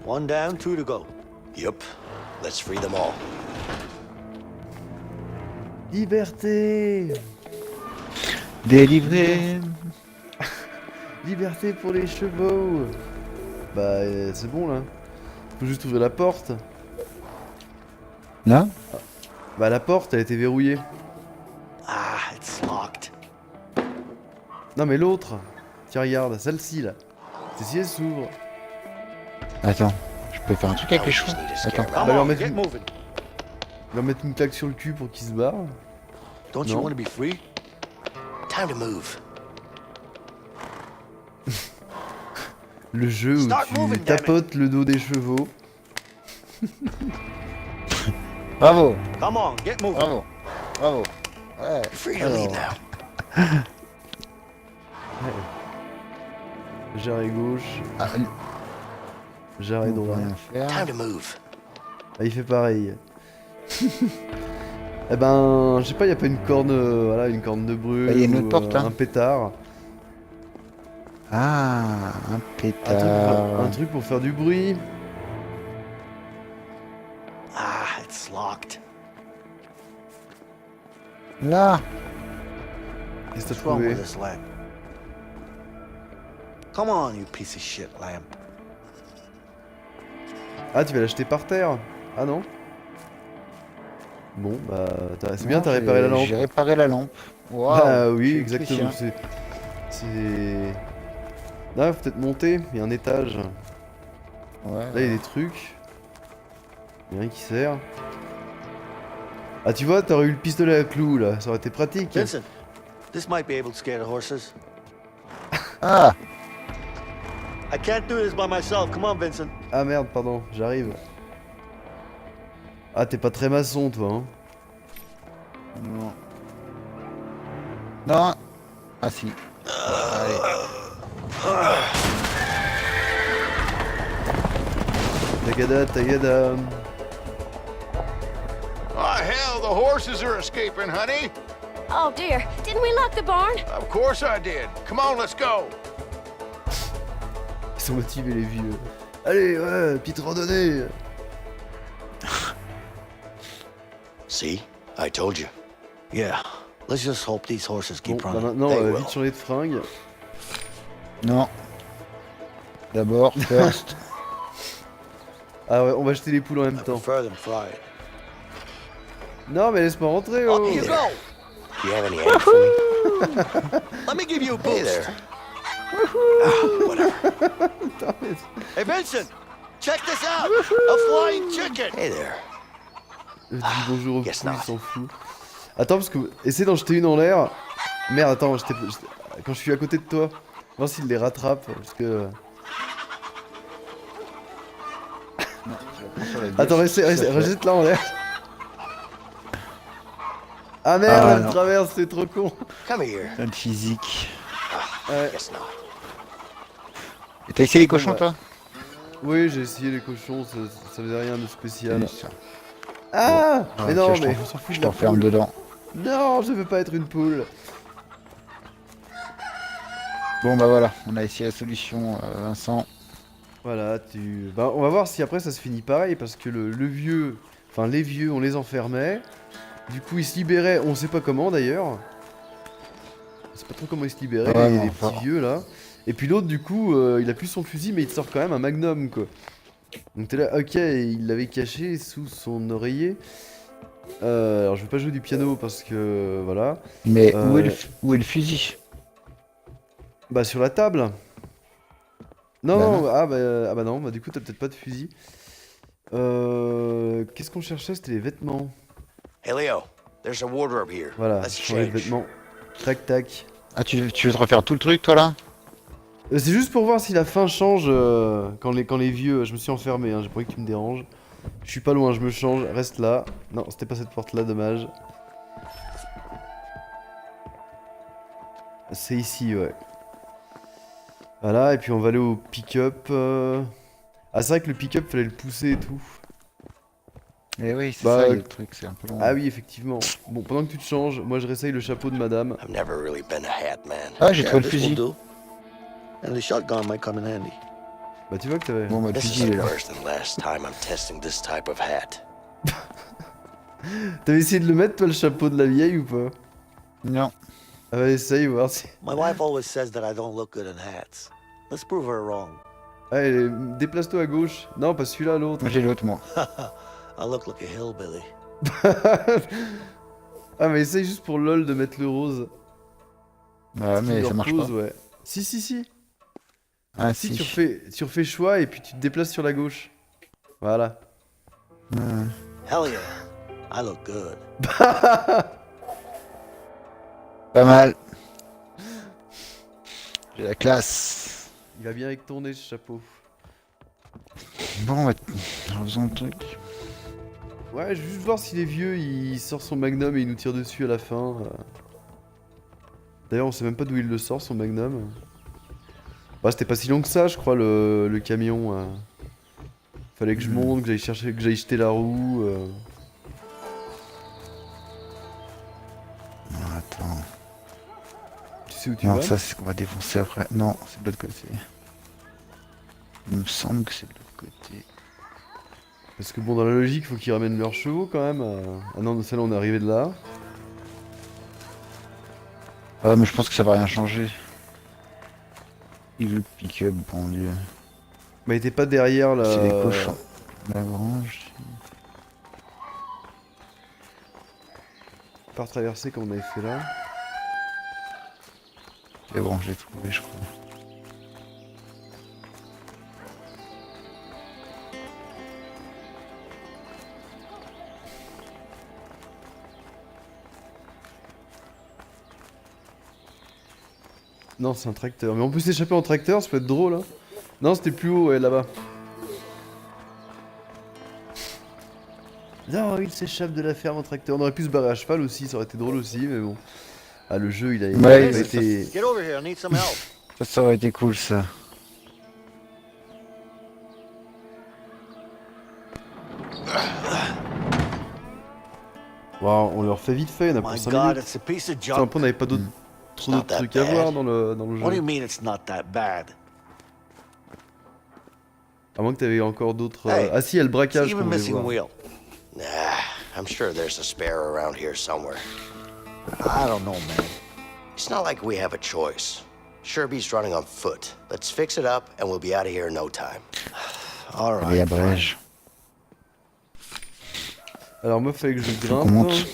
[SPEAKER 3] One down, two to go. Yup. Let's free them all.
[SPEAKER 1] liberté.
[SPEAKER 2] Délivré.
[SPEAKER 1] Liberté pour les chevaux. Bah, c'est bon là. Faut juste ouvrir la porte.
[SPEAKER 2] Là?
[SPEAKER 1] Bah, la porte, elle a été verrouillée.
[SPEAKER 3] Ah, it's locked.
[SPEAKER 1] Non, mais l'autre. Tiens, regarde, celle-ci là. Celle-ci, elle s'ouvre.
[SPEAKER 2] Attends, je peux faire un truc avec
[SPEAKER 3] Now
[SPEAKER 2] les
[SPEAKER 3] we
[SPEAKER 2] chevaux?
[SPEAKER 3] just need to scare
[SPEAKER 2] Attends.
[SPEAKER 3] them
[SPEAKER 1] Bah,
[SPEAKER 3] out.
[SPEAKER 1] leur
[SPEAKER 3] Come on,
[SPEAKER 1] mettre
[SPEAKER 3] get
[SPEAKER 1] une-
[SPEAKER 3] moving.
[SPEAKER 1] Leur mettre une claque sur le cul pour qu'ils se barrent.
[SPEAKER 3] Don't you
[SPEAKER 1] No.
[SPEAKER 3] want to be free? Time to move.
[SPEAKER 1] Le jeu où
[SPEAKER 3] Start
[SPEAKER 1] tu
[SPEAKER 3] moving, damn it.
[SPEAKER 1] tapotes le dos des chevaux.
[SPEAKER 2] Bravo,
[SPEAKER 3] Come on, get moving.
[SPEAKER 2] bravo, bravo. Ouais.
[SPEAKER 3] You're free to leave
[SPEAKER 2] Alors.
[SPEAKER 3] now.
[SPEAKER 1] Jarret gauche,
[SPEAKER 2] Ah,
[SPEAKER 1] jarret
[SPEAKER 2] on peut
[SPEAKER 1] droit.
[SPEAKER 2] rien faire.
[SPEAKER 3] Time to move.
[SPEAKER 1] Ah, il fait pareil. Eh ben, je sais pas, y a pas une corne, voilà, une corne de brûle,
[SPEAKER 2] Bah, y a une
[SPEAKER 1] ou,
[SPEAKER 2] autre porte, hein.
[SPEAKER 1] un pétard,
[SPEAKER 2] Ah, un
[SPEAKER 1] un
[SPEAKER 2] pétard.
[SPEAKER 1] truc pour faire du bruit.
[SPEAKER 3] Ah, it's locked.
[SPEAKER 2] Là.
[SPEAKER 1] Qu'est-ce que t'as
[SPEAKER 3] What's wrong
[SPEAKER 1] trouvé?
[SPEAKER 3] with this lamp? Come on, you piece of shit lamp.
[SPEAKER 1] Ah, tu vas l'acheter par terre? Ah non? Bon, bah, c'est bien,
[SPEAKER 2] Non,
[SPEAKER 1] t'as réparé la lampe.
[SPEAKER 2] J'ai réparé la lampe. Waouh,
[SPEAKER 1] Ah oui,
[SPEAKER 2] je suis
[SPEAKER 1] exactement.
[SPEAKER 2] efficient.
[SPEAKER 1] C'est. Là, faut peut-être monter, il y a un étage.
[SPEAKER 2] Ouais.
[SPEAKER 1] Là, il y a des trucs. Il y a rien qui sert. Ah, tu vois, t'aurais eu le pistolet à clous là, ça aurait été pratique.
[SPEAKER 3] Vincent, this might be able to scare the horses.
[SPEAKER 2] Ah,
[SPEAKER 3] I can't do this by myself. Come on, Vincent.
[SPEAKER 1] Ah merde, pardon, j'arrive. Ah, t'es pas très maçon, toi, hein.
[SPEAKER 2] non. Non. Ah si. Allez.
[SPEAKER 1] Tagada, tagada.
[SPEAKER 9] Oh, hell, the horses are escaping, honey.
[SPEAKER 4] Oh dear, didn't we lock the barn?
[SPEAKER 9] Of course I did. Come on, let's go.
[SPEAKER 1] Ils sont motivés, les vieux. Allez, ouais, petite randonnée.
[SPEAKER 3] See? I told you. Yeah. Let's just hope these horses
[SPEAKER 1] Bon,
[SPEAKER 3] keep
[SPEAKER 1] bah
[SPEAKER 3] running.
[SPEAKER 1] maintenant,
[SPEAKER 3] They will.
[SPEAKER 1] vite changer de fringue.
[SPEAKER 2] Non. D'abord, first.
[SPEAKER 1] Ah ouais, on va acheter les poules en même
[SPEAKER 3] I
[SPEAKER 1] temps.
[SPEAKER 3] prefer them fried.
[SPEAKER 1] Non, mais laisse-moi rentrer,
[SPEAKER 3] Oh,
[SPEAKER 1] oh.
[SPEAKER 3] here you go. Do you have any egg for me? Let me give you a boost. Hey there. Whatever. Hey, Vincent, check this out. A flying chicken. Hey there.
[SPEAKER 1] Dis bonjour aux
[SPEAKER 3] Guess
[SPEAKER 1] poules,
[SPEAKER 3] not.
[SPEAKER 1] il s'en fout. Attends, parce que essaie d'en jeter une en l'air. Merde, attends, quand je suis à côté de toi, voir s'il les rattrape, parce que...
[SPEAKER 2] Non, je la prends sur la gauche,
[SPEAKER 1] Attends,
[SPEAKER 2] tout à fait.
[SPEAKER 1] rejette-la en l'air. Ah merde,
[SPEAKER 2] Ah,
[SPEAKER 1] elle
[SPEAKER 2] non.
[SPEAKER 1] traverse, c'est trop con.
[SPEAKER 3] Come here.
[SPEAKER 2] Plein de physique.
[SPEAKER 1] Ouais.
[SPEAKER 3] Guess not.
[SPEAKER 2] Et t'as essayé les cochons,
[SPEAKER 1] bah.
[SPEAKER 2] toi?
[SPEAKER 1] Oui, j'ai essayé les cochons, ça faisait rien de spécial.
[SPEAKER 2] Tiens.
[SPEAKER 1] Ah
[SPEAKER 2] Ah,
[SPEAKER 1] mais
[SPEAKER 2] tiens,
[SPEAKER 1] non,
[SPEAKER 2] je
[SPEAKER 1] mais
[SPEAKER 2] t'en-
[SPEAKER 1] on s'en fout
[SPEAKER 2] Je
[SPEAKER 1] de la
[SPEAKER 2] t'enferme
[SPEAKER 1] poule.
[SPEAKER 2] dedans.
[SPEAKER 1] Non, je veux pas être une poule.
[SPEAKER 2] Bon bah voilà, on a essayé la solution, Vincent.
[SPEAKER 1] Voilà, bah, on va voir si après ça se finit pareil, parce que le vieux... Enfin, les vieux, on les enfermait. Du coup, ils se libéraient, on sait pas comment d'ailleurs. On sait pas trop comment ils se libéraient,
[SPEAKER 2] Ouais,
[SPEAKER 1] les
[SPEAKER 2] non,
[SPEAKER 1] petits
[SPEAKER 2] enfin.
[SPEAKER 1] vieux là. Et puis l'autre, du coup, il a plus son fusil, mais il te sort quand même un magnum, quoi. Donc t'es là, ok, il l'avait caché sous son oreiller. Alors je vais pas jouer du piano parce que... Voilà.
[SPEAKER 2] Mais
[SPEAKER 1] Euh,
[SPEAKER 2] où est le fusil?
[SPEAKER 1] Bah sur la table. Non,
[SPEAKER 2] Bah
[SPEAKER 1] non,
[SPEAKER 2] non.
[SPEAKER 1] ah bah non, bah du coup t'as peut-être pas de fusil. Qu'est-ce qu'on cherchait? C'était les vêtements.
[SPEAKER 3] Hey, Leo, there's a wardrobe here.
[SPEAKER 1] Voilà,
[SPEAKER 3] Let's
[SPEAKER 1] changer de
[SPEAKER 3] change.
[SPEAKER 1] vêtements. Tac tac.
[SPEAKER 2] Ah, tu veux te refaire tout le truc, toi, là?
[SPEAKER 1] C'est juste pour voir si la fin change quand les vieux... Je me suis enfermé, hein, j'ai pas envie que tu me déranges. Je suis pas loin, je me change, reste là. Non, c'était pas cette porte là, dommage. C'est ici, ouais. Voilà, et puis on va aller au pick-up. Ah, c'est vrai que le pick-up, fallait le pousser et tout.
[SPEAKER 2] Eh oui, c'est
[SPEAKER 1] Bah,
[SPEAKER 2] ça, il y a le truc, c'est un peu long.
[SPEAKER 1] Ah oui, effectivement. Bon, pendant que tu te changes, moi je réessaye le chapeau de madame.
[SPEAKER 3] I've never really been a hat man.
[SPEAKER 2] Ah, j'ai trouvé le fusil.
[SPEAKER 3] And the shotgun might come in handy.
[SPEAKER 1] Bah tu vois que t'avais...
[SPEAKER 2] Bon, bah, le
[SPEAKER 3] This is
[SPEAKER 2] fusil, il est
[SPEAKER 3] the
[SPEAKER 2] là.
[SPEAKER 3] first and last time I'm testing this type of hat.
[SPEAKER 1] T'avais essayé de le mettre, toi, le chapeau de la vieille ou pas?
[SPEAKER 2] Non.
[SPEAKER 1] Ah bah essaye, voir si...
[SPEAKER 3] My wife always says that I don't look good in hats. Let's prove her wrong.
[SPEAKER 1] Allez, déplace-toi à gauche. Non, pas celui-là, l'autre.
[SPEAKER 2] Moi, j'ai l'autre, moi.
[SPEAKER 3] I look like a hillbilly.
[SPEAKER 1] Ah mais essaye juste pour lol de mettre le rose.
[SPEAKER 2] Bah, mais ça marche pas.
[SPEAKER 1] Pose, ouais. Si.
[SPEAKER 2] Ah,
[SPEAKER 1] Si,
[SPEAKER 2] si.
[SPEAKER 1] tu refais choix et puis tu te déplaces sur la gauche. Voilà.
[SPEAKER 3] Hell yeah. I look good.
[SPEAKER 2] Pas mal. J'ai la classe.
[SPEAKER 1] Il va bien avec ton nez, ce chapeau.
[SPEAKER 2] Bon, bah, faisons le truc.
[SPEAKER 1] Ouais, je veux juste voir si les vieux, il sort son magnum et il nous tire dessus à la fin. D'ailleurs, on sait même pas d'où il le sort, son magnum. Bah, c'était pas si long que ça, je crois, le camion. Fallait que je monte, que j'aille chercher, que j'aille jeter la roue.
[SPEAKER 2] Non, attends.
[SPEAKER 1] Tu sais où tu
[SPEAKER 2] Non,
[SPEAKER 1] vas?
[SPEAKER 2] ça, c'est ce qu'on va défoncer après. Non, c'est de l'autre côté. Il me semble que c'est de l'autre côté.
[SPEAKER 1] Parce que bon, dans la logique, faut qu'ils ramènent leurs chevaux quand même. Ah non, celle-là, on est arrivé de là.
[SPEAKER 2] Ah, mais je pense que ça va rien changer. Il le pick-up, bon Dieu.
[SPEAKER 1] Mais il était pas derrière la...
[SPEAKER 2] C'est les cochons. La grange.
[SPEAKER 1] Par traverser comme on avait fait là.
[SPEAKER 2] C'est bon, je l'ai trouvé, je crois.
[SPEAKER 1] Non, c'est un tracteur. Mais on peut s'échapper en tracteur, ça peut être drôle. Hein. Non, c'était plus haut, ouais, là-bas. Non, il s'échappe de la ferme en tracteur. On aurait pu se barrer à cheval aussi, ça aurait été drôle aussi, mais bon. Ah, le jeu, il a
[SPEAKER 2] Ouais,
[SPEAKER 1] pas été...
[SPEAKER 3] Get over here, I need some help.
[SPEAKER 2] Ça aurait été cool, ça.
[SPEAKER 1] Waouh, on leur fait vite fait, on a pour
[SPEAKER 3] My
[SPEAKER 1] 5
[SPEAKER 3] God,
[SPEAKER 1] minutes.
[SPEAKER 3] it's a piece of
[SPEAKER 1] Enfin,
[SPEAKER 3] junk.
[SPEAKER 1] après, on n'avait pas trop
[SPEAKER 3] It's
[SPEAKER 1] d'autres
[SPEAKER 3] not that
[SPEAKER 1] trucs à
[SPEAKER 3] bad.
[SPEAKER 1] voir dans le jeu.
[SPEAKER 3] What do you mean it's not that bad?
[SPEAKER 1] À moins que t'avais encore d'autres...
[SPEAKER 3] Hey,
[SPEAKER 1] Ah si, il y a le braquage
[SPEAKER 3] See,
[SPEAKER 1] qu'on
[SPEAKER 3] even
[SPEAKER 1] voulait
[SPEAKER 3] missing a
[SPEAKER 1] voir.
[SPEAKER 3] wheel. Nah, I'm sure there's a spare around here somewhere. I don't know, man. It's not like we have a choice. Sherby's running on foot. Let's fix it up and we'll be out of here in no time. All right.
[SPEAKER 2] Allez, abrège.
[SPEAKER 1] Alors moi, fallait que je
[SPEAKER 2] Faut qu'on
[SPEAKER 1] grimpe.
[SPEAKER 2] monte.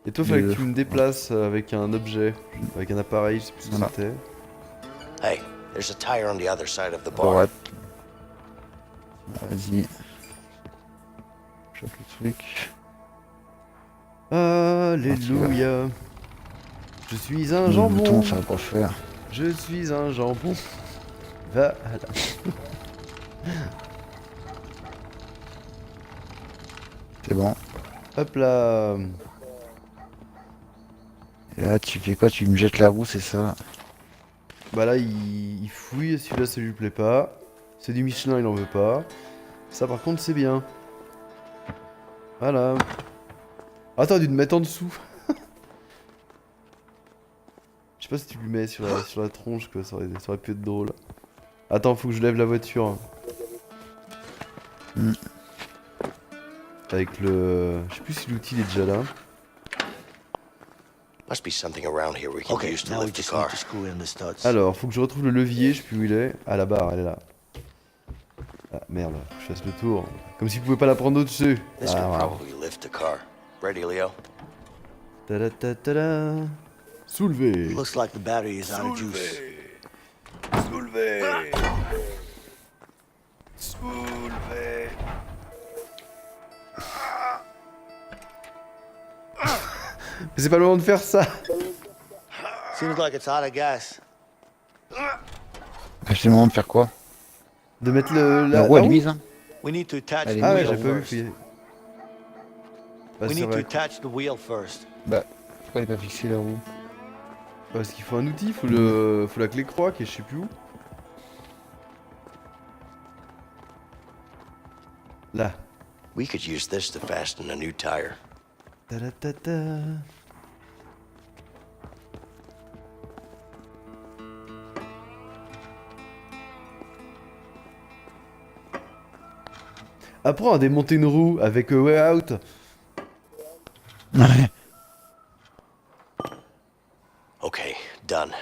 [SPEAKER 1] Et toi, fallait que
[SPEAKER 2] Le-
[SPEAKER 1] tu me déplaces avec un objet. Avec un appareil, je sais plus ce que
[SPEAKER 2] Voilà.
[SPEAKER 1] c'était.
[SPEAKER 3] Hey, there's a tire on the other side of the bar.
[SPEAKER 2] Droite. Vas-y. Chope le truc.
[SPEAKER 1] Alléluia. Je suis un
[SPEAKER 2] Le
[SPEAKER 1] jambon.
[SPEAKER 2] bouton, ça va pas le faire.
[SPEAKER 1] Je suis un jambon. Voilà.
[SPEAKER 2] C'est bon.
[SPEAKER 1] Hop là.
[SPEAKER 2] Et là, tu fais quoi? Tu me jettes la roue, c'est ça?
[SPEAKER 1] Bah là, il fouille. Celui-là, ça lui plaît pas. C'est du Michelin, il en veut pas. Ça, par contre, c'est bien. Voilà. Attends, dû te mettre en dessous. Je sais pas si tu lui mets sur la tronche, quoi. Ça aurait pu être drôle. Attends, faut que je lève la voiture. Avec le... Je sais plus si l'outil est déjà là.
[SPEAKER 3] Must be something around here we can use to lift the car.
[SPEAKER 1] Alors, faut que je retrouve le levier, je sais plus où il est. Ah, la barre, elle est là. Ah, merde, faut que je fasse le tour. Comme s'il pouvait pas la prendre au-dessus.
[SPEAKER 3] This
[SPEAKER 1] Ah,
[SPEAKER 3] could
[SPEAKER 1] voilà.
[SPEAKER 3] probably lift the car. Ready, Leo?
[SPEAKER 1] Ta-da-ta-ta-da. Soulever.
[SPEAKER 3] Looks like the battery is out of juice.
[SPEAKER 1] Soulever. Soulever. Mais c'est pas le moment de faire ça.
[SPEAKER 3] Seems like it's out of gas.
[SPEAKER 2] C'est le moment de faire quoi?
[SPEAKER 1] De mettre la
[SPEAKER 2] roue, elle
[SPEAKER 1] roue.
[SPEAKER 2] vise, hein?
[SPEAKER 3] We need to attach
[SPEAKER 2] Allez,
[SPEAKER 3] the
[SPEAKER 1] Ah ouais,
[SPEAKER 3] wheel
[SPEAKER 1] j'ai pas vu.
[SPEAKER 3] first.
[SPEAKER 1] Bah,
[SPEAKER 3] We
[SPEAKER 1] c'est
[SPEAKER 3] need to
[SPEAKER 1] vrai.
[SPEAKER 3] attach the wheel first.
[SPEAKER 2] Bah, pourquoi il est pas fixé la roue?
[SPEAKER 1] Parce qu'il faut un outil, faut la clé croix qui est je sais plus où. Là.
[SPEAKER 3] We could use this to fasten a new tire.
[SPEAKER 1] Ta-da-ta-ta. Apprends à démonter une roue avec Way Out.
[SPEAKER 2] Ouais.
[SPEAKER 3] Okay, done.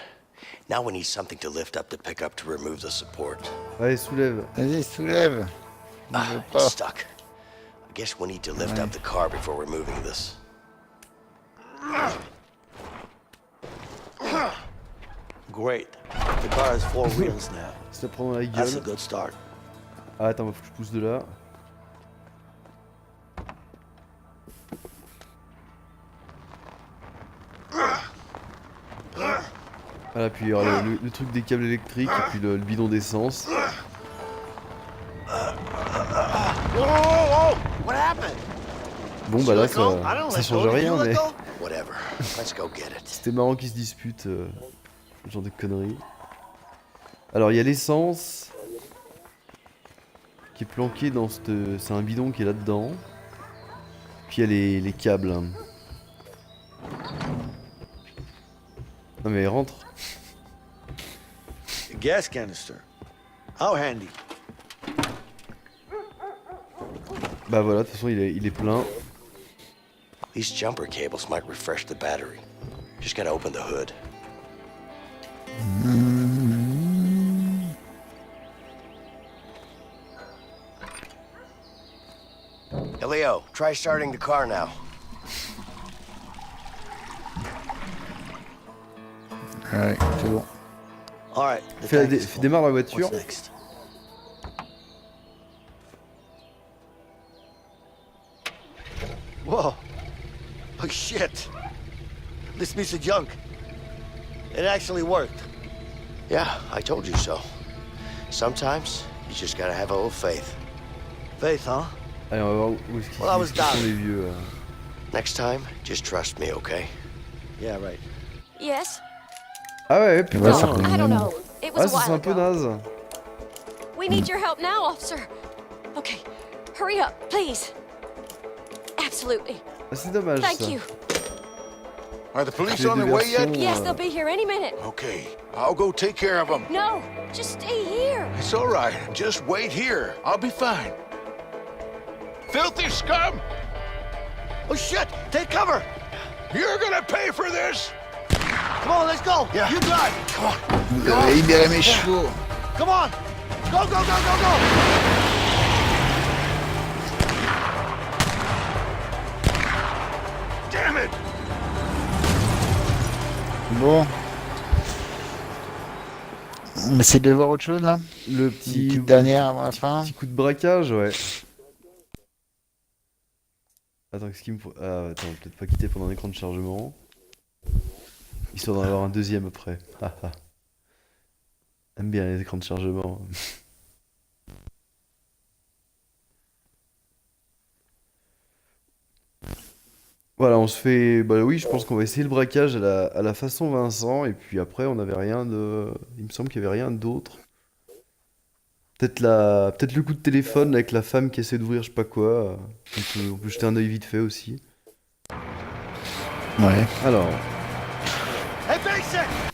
[SPEAKER 3] Now we need something to lift up the pickup to remove the support.
[SPEAKER 1] Allez, soulève.
[SPEAKER 2] Vas-y, soulève.
[SPEAKER 3] Ah,
[SPEAKER 2] veut
[SPEAKER 3] it's
[SPEAKER 2] pas.
[SPEAKER 3] stuck. I guess we need to lift up the car before removing this. Great. The car has 4 wheels now.
[SPEAKER 1] Ça prend dans la
[SPEAKER 3] That's a
[SPEAKER 1] gueule.
[SPEAKER 3] good start.
[SPEAKER 1] Ah, attends, faut que je pousse de là. Voilà, puis il y aura le truc des câbles électriques et puis le bidon d'essence.
[SPEAKER 3] What happened?
[SPEAKER 1] Bon, bah là, ça change rien, mais
[SPEAKER 3] Whatever. Let's go get it.
[SPEAKER 1] c'était marrant qu'ils se disputent ce genre de conneries. Alors, il y a l'essence qui est planquée dans cette... C'est un bidon qui est là-dedans. Puis il y a les câbles. Non mais rentre.
[SPEAKER 3] A gas canister. How handy.
[SPEAKER 1] Bah voilà, de toute façon il est plein.
[SPEAKER 3] These jumper cables might refresh the battery. Just gotta open the hood. Hey, Leo, try starting the car now.
[SPEAKER 2] Ouais, c'est bon.
[SPEAKER 3] All right. the tank is full.
[SPEAKER 1] Démarre la voiture.
[SPEAKER 3] What's next? Whoa. Oh, shit. This piece of junk. It actually worked. Yeah, I told you so. Sometimes, you just gotta have a little faith. Faith, huh?
[SPEAKER 1] Allez, on va voir où est-ce qu'ils
[SPEAKER 3] Well, I was
[SPEAKER 1] qui sont
[SPEAKER 3] down.
[SPEAKER 1] les vieux.
[SPEAKER 3] Next time, just trust me, okay? Yeah, right.
[SPEAKER 4] Yes?
[SPEAKER 1] Ah ouais,
[SPEAKER 2] Ouais,
[SPEAKER 1] putain.
[SPEAKER 2] ça
[SPEAKER 4] I
[SPEAKER 2] reconnaît
[SPEAKER 4] don't
[SPEAKER 2] même.
[SPEAKER 4] know. It
[SPEAKER 1] Ah,
[SPEAKER 4] was a
[SPEAKER 1] ça c'est
[SPEAKER 4] while
[SPEAKER 1] un peu
[SPEAKER 4] ago.
[SPEAKER 1] naze.
[SPEAKER 4] We need your help now, officer. Okay, hurry up, please. Absolutely.
[SPEAKER 1] Ah, c'est dommage
[SPEAKER 4] Thank
[SPEAKER 1] ça.
[SPEAKER 4] you.
[SPEAKER 9] Are the police
[SPEAKER 1] Les
[SPEAKER 9] on their
[SPEAKER 1] deux
[SPEAKER 9] way yet?
[SPEAKER 1] versions,
[SPEAKER 4] Yes, they'll be here any minute.
[SPEAKER 9] Okay, I'll go take care of them.
[SPEAKER 4] No, just stay here.
[SPEAKER 9] It's all right. Just wait here. I'll be fine. Filthy scum!
[SPEAKER 3] Oh, shit! Take cover!
[SPEAKER 9] You're gonna pay for this!
[SPEAKER 3] Come on, let's go!
[SPEAKER 9] Yeah.
[SPEAKER 3] You drive! Come on!
[SPEAKER 2] Vous avez libéré mes chevaux.
[SPEAKER 3] Come on! Go, go, go, go, go!
[SPEAKER 9] Damn it!
[SPEAKER 2] Bon. On essaie de voir autre chose là.
[SPEAKER 1] Le
[SPEAKER 2] Une
[SPEAKER 1] petit,
[SPEAKER 2] petite dernière avant la fin.
[SPEAKER 1] petit coup de braquage, ouais. Attends, qu'est-ce qu'il me faut? Ah, attends, peut-être pas quitter pendant un écran de chargement. Histoire d'en avoir un deuxième après. Haha. Aime bien les écrans de chargement. Voilà, on se fait. Bah oui, je pense qu'on va essayer le braquage à la façon Vincent, et puis après, on n'avait rien de. Il me semble qu'il n'y avait rien d'autre. Peut-être le coup de téléphone avec la femme qui essaie d'ouvrir je sais pas quoi. On peut jeter un œil vite fait aussi.
[SPEAKER 2] Ouais.
[SPEAKER 1] Alors,
[SPEAKER 3] Hey, Mason!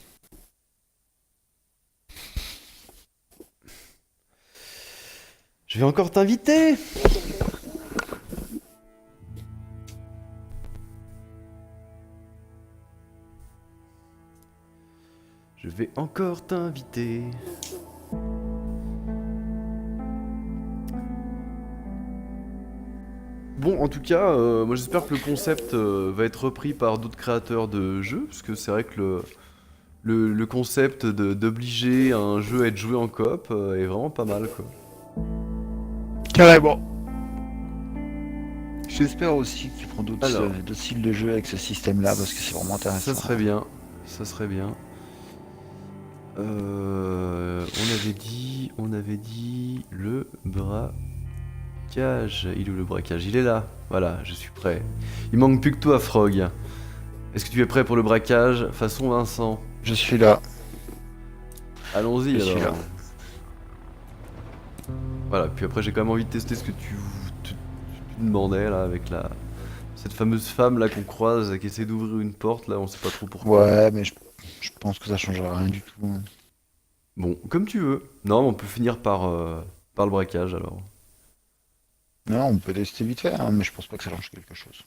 [SPEAKER 1] je vais encore t'inviter. Je vais encore t'inviter. Bon, en tout cas, moi j'espère que le concept va être repris par d'autres créateurs de jeux, parce que c'est vrai que le concept d'obliger un jeu à être joué en coop est vraiment pas mal, quoi.
[SPEAKER 2] Carrément. J'espère aussi qu'ils feront d'autres
[SPEAKER 1] Alors.
[SPEAKER 2] d'autres styles de jeu avec ce système-là parce que c'est vraiment intéressant.
[SPEAKER 1] Ça serait bien, ça serait bien. On avait dit le braquage. Il est où le braquage? Il est là. Voilà, je suis prêt. Il manque plus que toi, Frog. Est-ce que tu es prêt pour le braquage façon Vincent?
[SPEAKER 2] Je suis là.
[SPEAKER 1] Allons-y
[SPEAKER 2] Je suis
[SPEAKER 1] alors.
[SPEAKER 2] là.
[SPEAKER 1] Voilà, puis après j'ai quand même envie de tester ce que tu demandais là avec cette fameuse femme là qu'on croise qui essaie d'ouvrir une porte là, on sait pas trop pourquoi.
[SPEAKER 2] Ouais, mais je pense que ça changera rien du tout.
[SPEAKER 1] Bon, comme tu veux. Non, mais on peut finir par le braquage alors.
[SPEAKER 2] Non, on peut tester vite fait, hein, mais je pense pas que ça change quelque chose.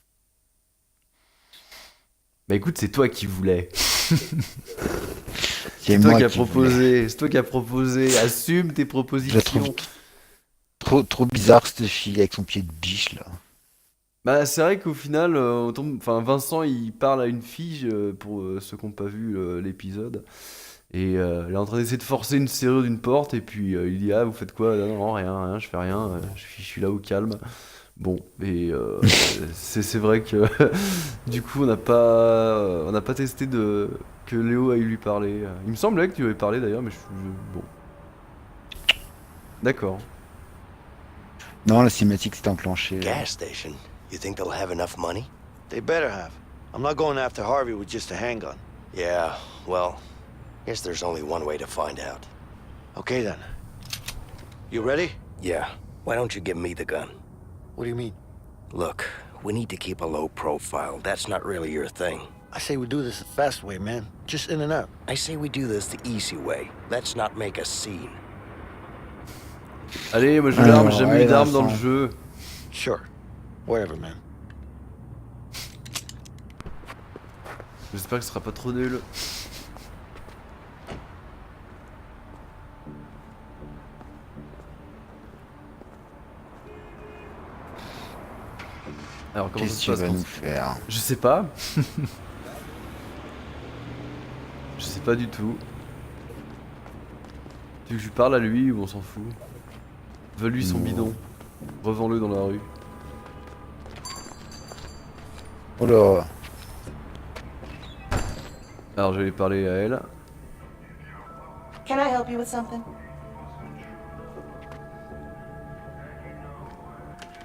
[SPEAKER 1] Bah écoute, c'est toi qui voulais.
[SPEAKER 2] C'est
[SPEAKER 1] toi
[SPEAKER 2] moi
[SPEAKER 1] qui as
[SPEAKER 2] qui voulais.
[SPEAKER 1] proposé. C'est toi qui as proposé. Assume tes
[SPEAKER 2] Je la
[SPEAKER 1] propositions.
[SPEAKER 2] trouve trop bizarre cette fille avec son pied de biche là.
[SPEAKER 1] Bah c'est vrai qu'au final, enfin Vincent il parle à une fille pour ceux qui n'ont pas vu l'épisode. Et elle est en train d'essayer de forcer une serrure d'une porte et puis il dit ah vous faites quoi? Non, non rien, je fais rien, je suis là au calme. Bon et c'est vrai que du coup on n'a pas testé que Léo aille lui parler. Il me semblait que tu lui avais parlé d'ailleurs mais bon. D'accord.
[SPEAKER 2] Non, la cinématique s'est enclenchée.
[SPEAKER 3] Gas station. You think they'll have enough money?
[SPEAKER 10] They better have. I'm not going after Harvey with just a handgun.
[SPEAKER 3] Yeah, well, guess there's only one way to find out.
[SPEAKER 10] Okay then. You ready?
[SPEAKER 3] Yeah, why don't you give me the gun?
[SPEAKER 10] What do you mean?
[SPEAKER 3] Look, we need to keep a low profile. That's not really your thing.
[SPEAKER 10] I say we do this the fast way, man. Just in and out.
[SPEAKER 3] I say we do this the easy way. Let's not make a scene.
[SPEAKER 1] Allez, moi je veux l'arme, j'ai jamais
[SPEAKER 2] ouais,
[SPEAKER 1] eu d'arme dans le
[SPEAKER 2] Vincent.
[SPEAKER 1] jeu.
[SPEAKER 10] Sure. Whatever, man.
[SPEAKER 1] J'espère que ce sera pas trop nul. Alors comment
[SPEAKER 2] Qu'est-ce
[SPEAKER 1] ça
[SPEAKER 2] que
[SPEAKER 1] se
[SPEAKER 2] tu
[SPEAKER 1] passe
[SPEAKER 2] vas
[SPEAKER 1] quand-
[SPEAKER 2] nous faire?
[SPEAKER 1] Je sais pas. Je sais pas du tout. Tu veux que je lui parle à lui ou on s'en fout? Vole-lui son
[SPEAKER 2] Non.
[SPEAKER 1] bidon. Revends-le dans la rue.
[SPEAKER 2] Oh là.
[SPEAKER 1] Alors je vais parler à elle.
[SPEAKER 11] Can I help you with something?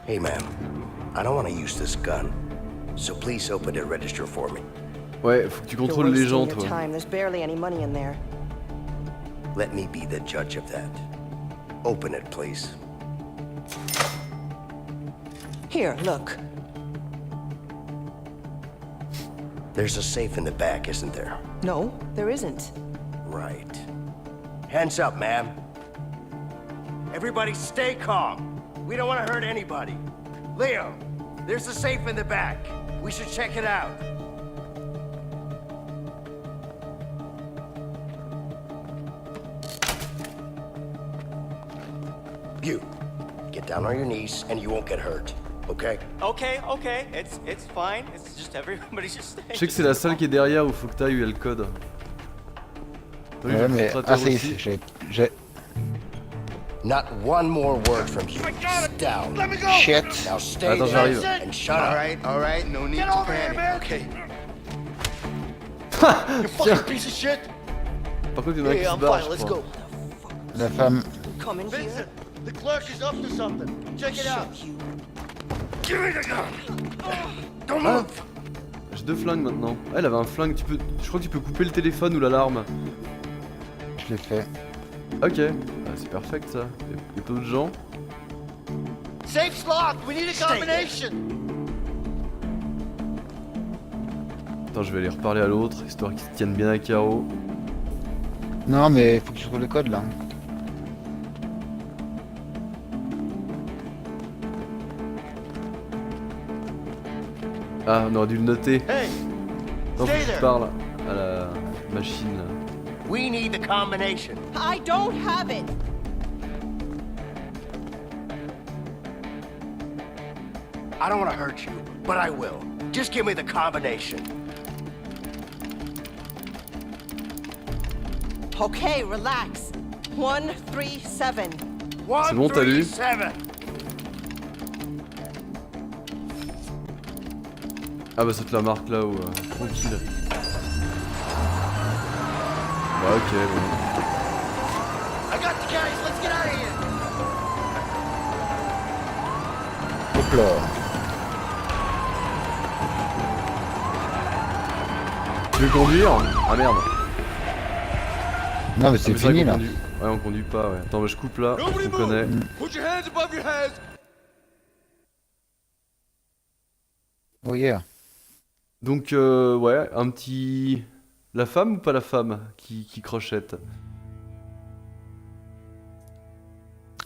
[SPEAKER 3] Hey, ma'am. I don't want to use this gun. So please open the register for me.
[SPEAKER 1] Ouais, faut que tu contrôles les gens, toi.
[SPEAKER 11] There's barely any money in there.
[SPEAKER 3] Let me be the judge of that. Open it, please.
[SPEAKER 11] Here, look.
[SPEAKER 3] There's a safe in the back, isn't there?
[SPEAKER 11] No, there isn't.
[SPEAKER 3] Right. Hands up, ma'am. Everybody stay calm. We don't want to hurt anybody. Leo, there's a safe in the back. We should check it out. You, get down on your knees and you won't get hurt, okay?
[SPEAKER 7] Okay, okay, it's fine. It's just everybody's just staying.
[SPEAKER 1] Je sais que c'est la salle qui est derrière où faut que t'ailles où il y a le code. Oui,
[SPEAKER 2] Ouais, mais.
[SPEAKER 1] infiltrateur
[SPEAKER 2] Ah, c'est.
[SPEAKER 1] aussi.
[SPEAKER 2] J'ai.
[SPEAKER 3] Not one more word from you. Down.
[SPEAKER 7] Let me go!
[SPEAKER 2] Shit.
[SPEAKER 3] Now stay
[SPEAKER 1] Attends,
[SPEAKER 3] there
[SPEAKER 1] j'arrive.
[SPEAKER 3] and shut up.
[SPEAKER 9] all right, no need
[SPEAKER 7] Get
[SPEAKER 9] to
[SPEAKER 7] over here,
[SPEAKER 9] panic.
[SPEAKER 7] man!
[SPEAKER 3] Okay.
[SPEAKER 7] You fucking piece of shit!
[SPEAKER 1] Par contre, il y en a un qui se
[SPEAKER 3] I'm
[SPEAKER 1] barre,
[SPEAKER 3] fine,
[SPEAKER 1] je
[SPEAKER 3] let's
[SPEAKER 1] crois.
[SPEAKER 3] go.
[SPEAKER 2] La femme.
[SPEAKER 11] Come in here.
[SPEAKER 3] Vincent, the clerk is up to something. Check it out. Give me the gun. Don't
[SPEAKER 1] Ah,
[SPEAKER 3] move.
[SPEAKER 1] j'ai 2 flingues maintenant. Ah, elle avait un flingue, je crois que tu peux couper le téléphone ou l'alarme.
[SPEAKER 2] Je l'ai fait.
[SPEAKER 1] Ok, ah, c'est parfait ça. Y'a pas d'autres gens.
[SPEAKER 3] Safe's locked. We need a combination.
[SPEAKER 1] Attends, je vais aller reparler à l'autre, histoire qu'ils se tiennent bien à carreau.
[SPEAKER 2] Non, mais faut que je trouve le code là.
[SPEAKER 1] Ah, on aurait dû le noter.
[SPEAKER 3] Hey,
[SPEAKER 1] Non, faut
[SPEAKER 3] stay
[SPEAKER 1] que je
[SPEAKER 3] there.
[SPEAKER 1] parle à la machine là.
[SPEAKER 3] We need the combination.
[SPEAKER 11] I don't have it.
[SPEAKER 3] I don't want to hurt you, but I will. Just give me the combination.
[SPEAKER 11] Okay, relax. 137.
[SPEAKER 1] C'est bon, t'as lu?
[SPEAKER 3] 137.
[SPEAKER 1] Ah bah ça te la marque là où tranquille. Bah ok bon.
[SPEAKER 3] I got the guys. Let's get out of here.
[SPEAKER 2] Hop là.
[SPEAKER 1] Tu veux conduire? Ah merde.
[SPEAKER 2] Non, mais c'est
[SPEAKER 1] Ah, mais vrai
[SPEAKER 2] fini
[SPEAKER 1] qu'on
[SPEAKER 2] là.
[SPEAKER 1] conduit. Ouais on conduit pas ouais. Attends bah je coupe là, on connaît.
[SPEAKER 7] Put your hands above your heads!
[SPEAKER 2] Oh yeah.
[SPEAKER 1] Donc ouais, un petit... La femme ou pas la femme qui crochette?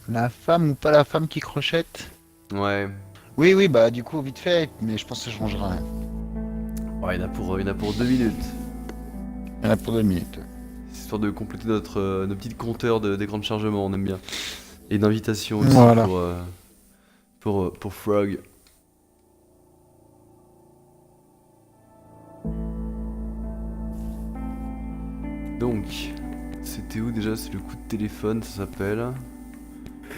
[SPEAKER 2] La femme ou pas la femme qui crochette?
[SPEAKER 1] Ouais.
[SPEAKER 2] Oui, oui, bah du coup, vite fait, mais je pense que ça changera rien.
[SPEAKER 1] Ouais, il y en a pour 2 minutes.
[SPEAKER 2] Il y en a pour 2 minutes.
[SPEAKER 1] Histoire de compléter nos petits compteurs d'écran de chargement, on aime bien. Et d'invitation aussi
[SPEAKER 2] Voilà.
[SPEAKER 1] pour Frog. Donc, c'était où déjà? C'est le coup de téléphone, ça s'appelle.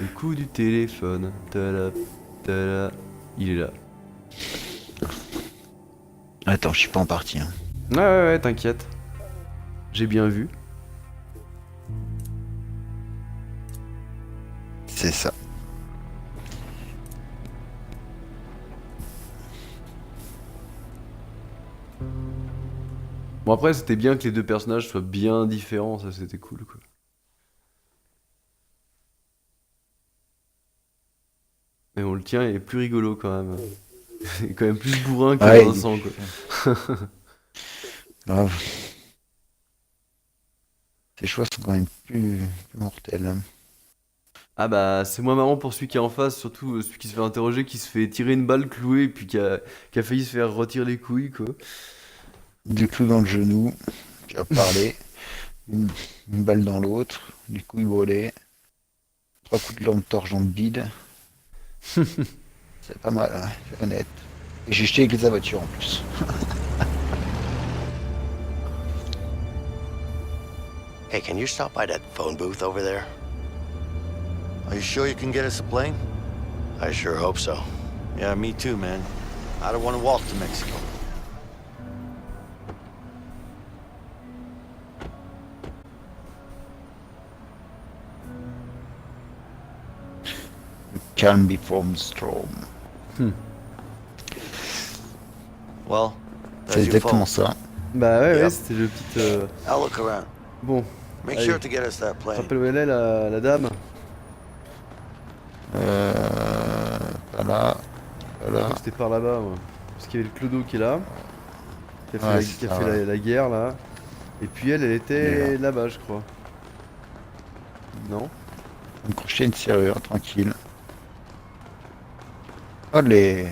[SPEAKER 1] Le coup du téléphone. Tada, tada. Il est là.
[SPEAKER 2] Attends, je suis pas en partie. Hein.
[SPEAKER 1] Ouais, t'inquiète. J'ai bien vu.
[SPEAKER 2] C'est ça.
[SPEAKER 1] Bon après c'était bien que les deux personnages soient bien différents, ça c'était cool quoi. Mais bon le tien est plus rigolo quand même. Il est quand même plus bourrin que
[SPEAKER 2] Ouais,
[SPEAKER 1] Vincent quoi.
[SPEAKER 2] Grave. Ces choix sont quand même plus mortels. Hein.
[SPEAKER 1] Ah bah c'est moins marrant pour celui qui est en face, surtout celui qui se fait interroger, qui se fait tirer une balle clouée et puis qui a failli se faire retirer les couilles quoi.
[SPEAKER 2] Du clou dans le genou, tu as parlé. Une balle dans l'autre, du couilles brûlées. 3 coups de lampe torche dans le bide. C'est pas mal, hein, c'est honnête. Et j'ai jeté avec la voiture en plus.
[SPEAKER 10] Hey, can you stop by that phone booth over there? Are you sure you can get us a plane? I sure hope so. Yeah, me too, man. I don't want to walk to Mexico.
[SPEAKER 2] Calm before the storm.
[SPEAKER 10] Well,
[SPEAKER 2] C'est
[SPEAKER 10] there's your
[SPEAKER 2] exactement
[SPEAKER 10] phone.
[SPEAKER 2] ça.
[SPEAKER 1] Bah ouais,
[SPEAKER 10] Yep.
[SPEAKER 1] c'était le petit...
[SPEAKER 10] I'll look around.
[SPEAKER 1] Bon,
[SPEAKER 10] Make
[SPEAKER 1] allez.
[SPEAKER 10] sure to get us that
[SPEAKER 1] Tu te
[SPEAKER 10] plane.
[SPEAKER 1] rappelles où elle est la dame?
[SPEAKER 2] Pas là.
[SPEAKER 1] Je crois que c'était par là-bas moi. Parce qu'il y avait le clodo qui est là. Qui a fait,
[SPEAKER 2] Ouais,
[SPEAKER 1] la,
[SPEAKER 2] c'est
[SPEAKER 1] qui a
[SPEAKER 2] ça,
[SPEAKER 1] fait
[SPEAKER 2] ouais.
[SPEAKER 1] la guerre là. Et puis elle était là-bas je crois. Non?
[SPEAKER 2] On crocheter une serrure, tranquille. Oh les...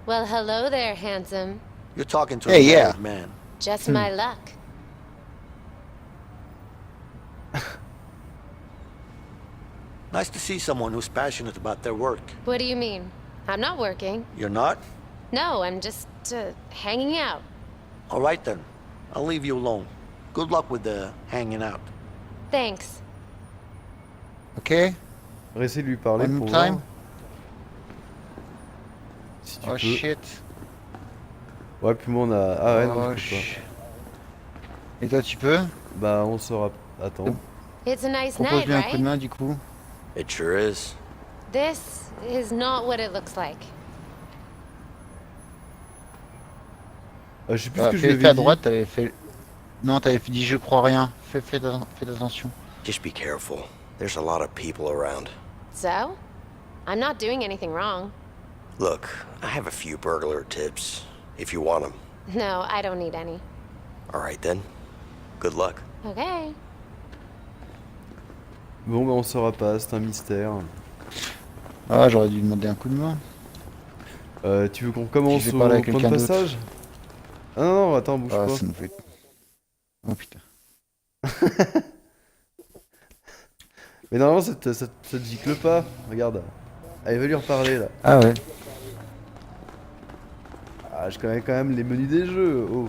[SPEAKER 4] Well, hello there, handsome.
[SPEAKER 10] You're talking to
[SPEAKER 2] Hey,
[SPEAKER 10] a
[SPEAKER 2] yeah.
[SPEAKER 10] married man.
[SPEAKER 4] Just my luck.
[SPEAKER 10] Nice to see someone who's passionate about their work.
[SPEAKER 4] What do you mean? I'm not working.
[SPEAKER 10] You're not?
[SPEAKER 4] No, I'm just hanging out.
[SPEAKER 10] All right then. I'll leave you alone. Good luck with the hanging out.
[SPEAKER 4] Thanks.
[SPEAKER 2] Ok.
[SPEAKER 1] On va essayer de lui parler
[SPEAKER 2] One
[SPEAKER 1] pour
[SPEAKER 2] more time.
[SPEAKER 1] voir. Si tu
[SPEAKER 2] Oh
[SPEAKER 1] peux.
[SPEAKER 2] shit.
[SPEAKER 1] Ouais, puis moi on a... Ah ouais, non,
[SPEAKER 2] Oh,
[SPEAKER 1] je peux
[SPEAKER 2] sh- Et toi tu peux?
[SPEAKER 1] pas. Bah, on saura... Attends.
[SPEAKER 4] It's a nice night,
[SPEAKER 2] Propose-lui un coup de
[SPEAKER 4] right?
[SPEAKER 2] main du coup.
[SPEAKER 10] It sure is.
[SPEAKER 4] This is not what it looks like.
[SPEAKER 1] Je sais plus ce que je lui
[SPEAKER 2] Fais
[SPEAKER 1] avais
[SPEAKER 2] à
[SPEAKER 1] dit.
[SPEAKER 2] droite, t'avais fait... Non, t'avais dit je crois rien. Fais attention.
[SPEAKER 10] Just be careful. There's a lot of people around.
[SPEAKER 4] So? I'm not doing anything wrong.
[SPEAKER 10] Look, I have a few burglar tips, if you want them.
[SPEAKER 4] No, I don't need any.
[SPEAKER 10] All right then. Good luck.
[SPEAKER 4] Okay.
[SPEAKER 1] Bon, bah on saura pas, c'est un mystère.
[SPEAKER 2] Ah, j'aurais dû demander un coup de main.
[SPEAKER 1] Tu veux qu'on commence
[SPEAKER 2] Je vais
[SPEAKER 1] au
[SPEAKER 2] parler à
[SPEAKER 1] point de
[SPEAKER 2] quelqu'un d'autre.
[SPEAKER 1] passage? Ah non, non, attends, bouge
[SPEAKER 2] Ah,
[SPEAKER 1] pas.
[SPEAKER 2] ça me fait... Oh putain.
[SPEAKER 1] Mais normalement, ça te gicle pas. Regarde. Allez, va lui reparler là.
[SPEAKER 2] Ah ouais.
[SPEAKER 1] Ah, je connais quand même les menus des jeux. Oh.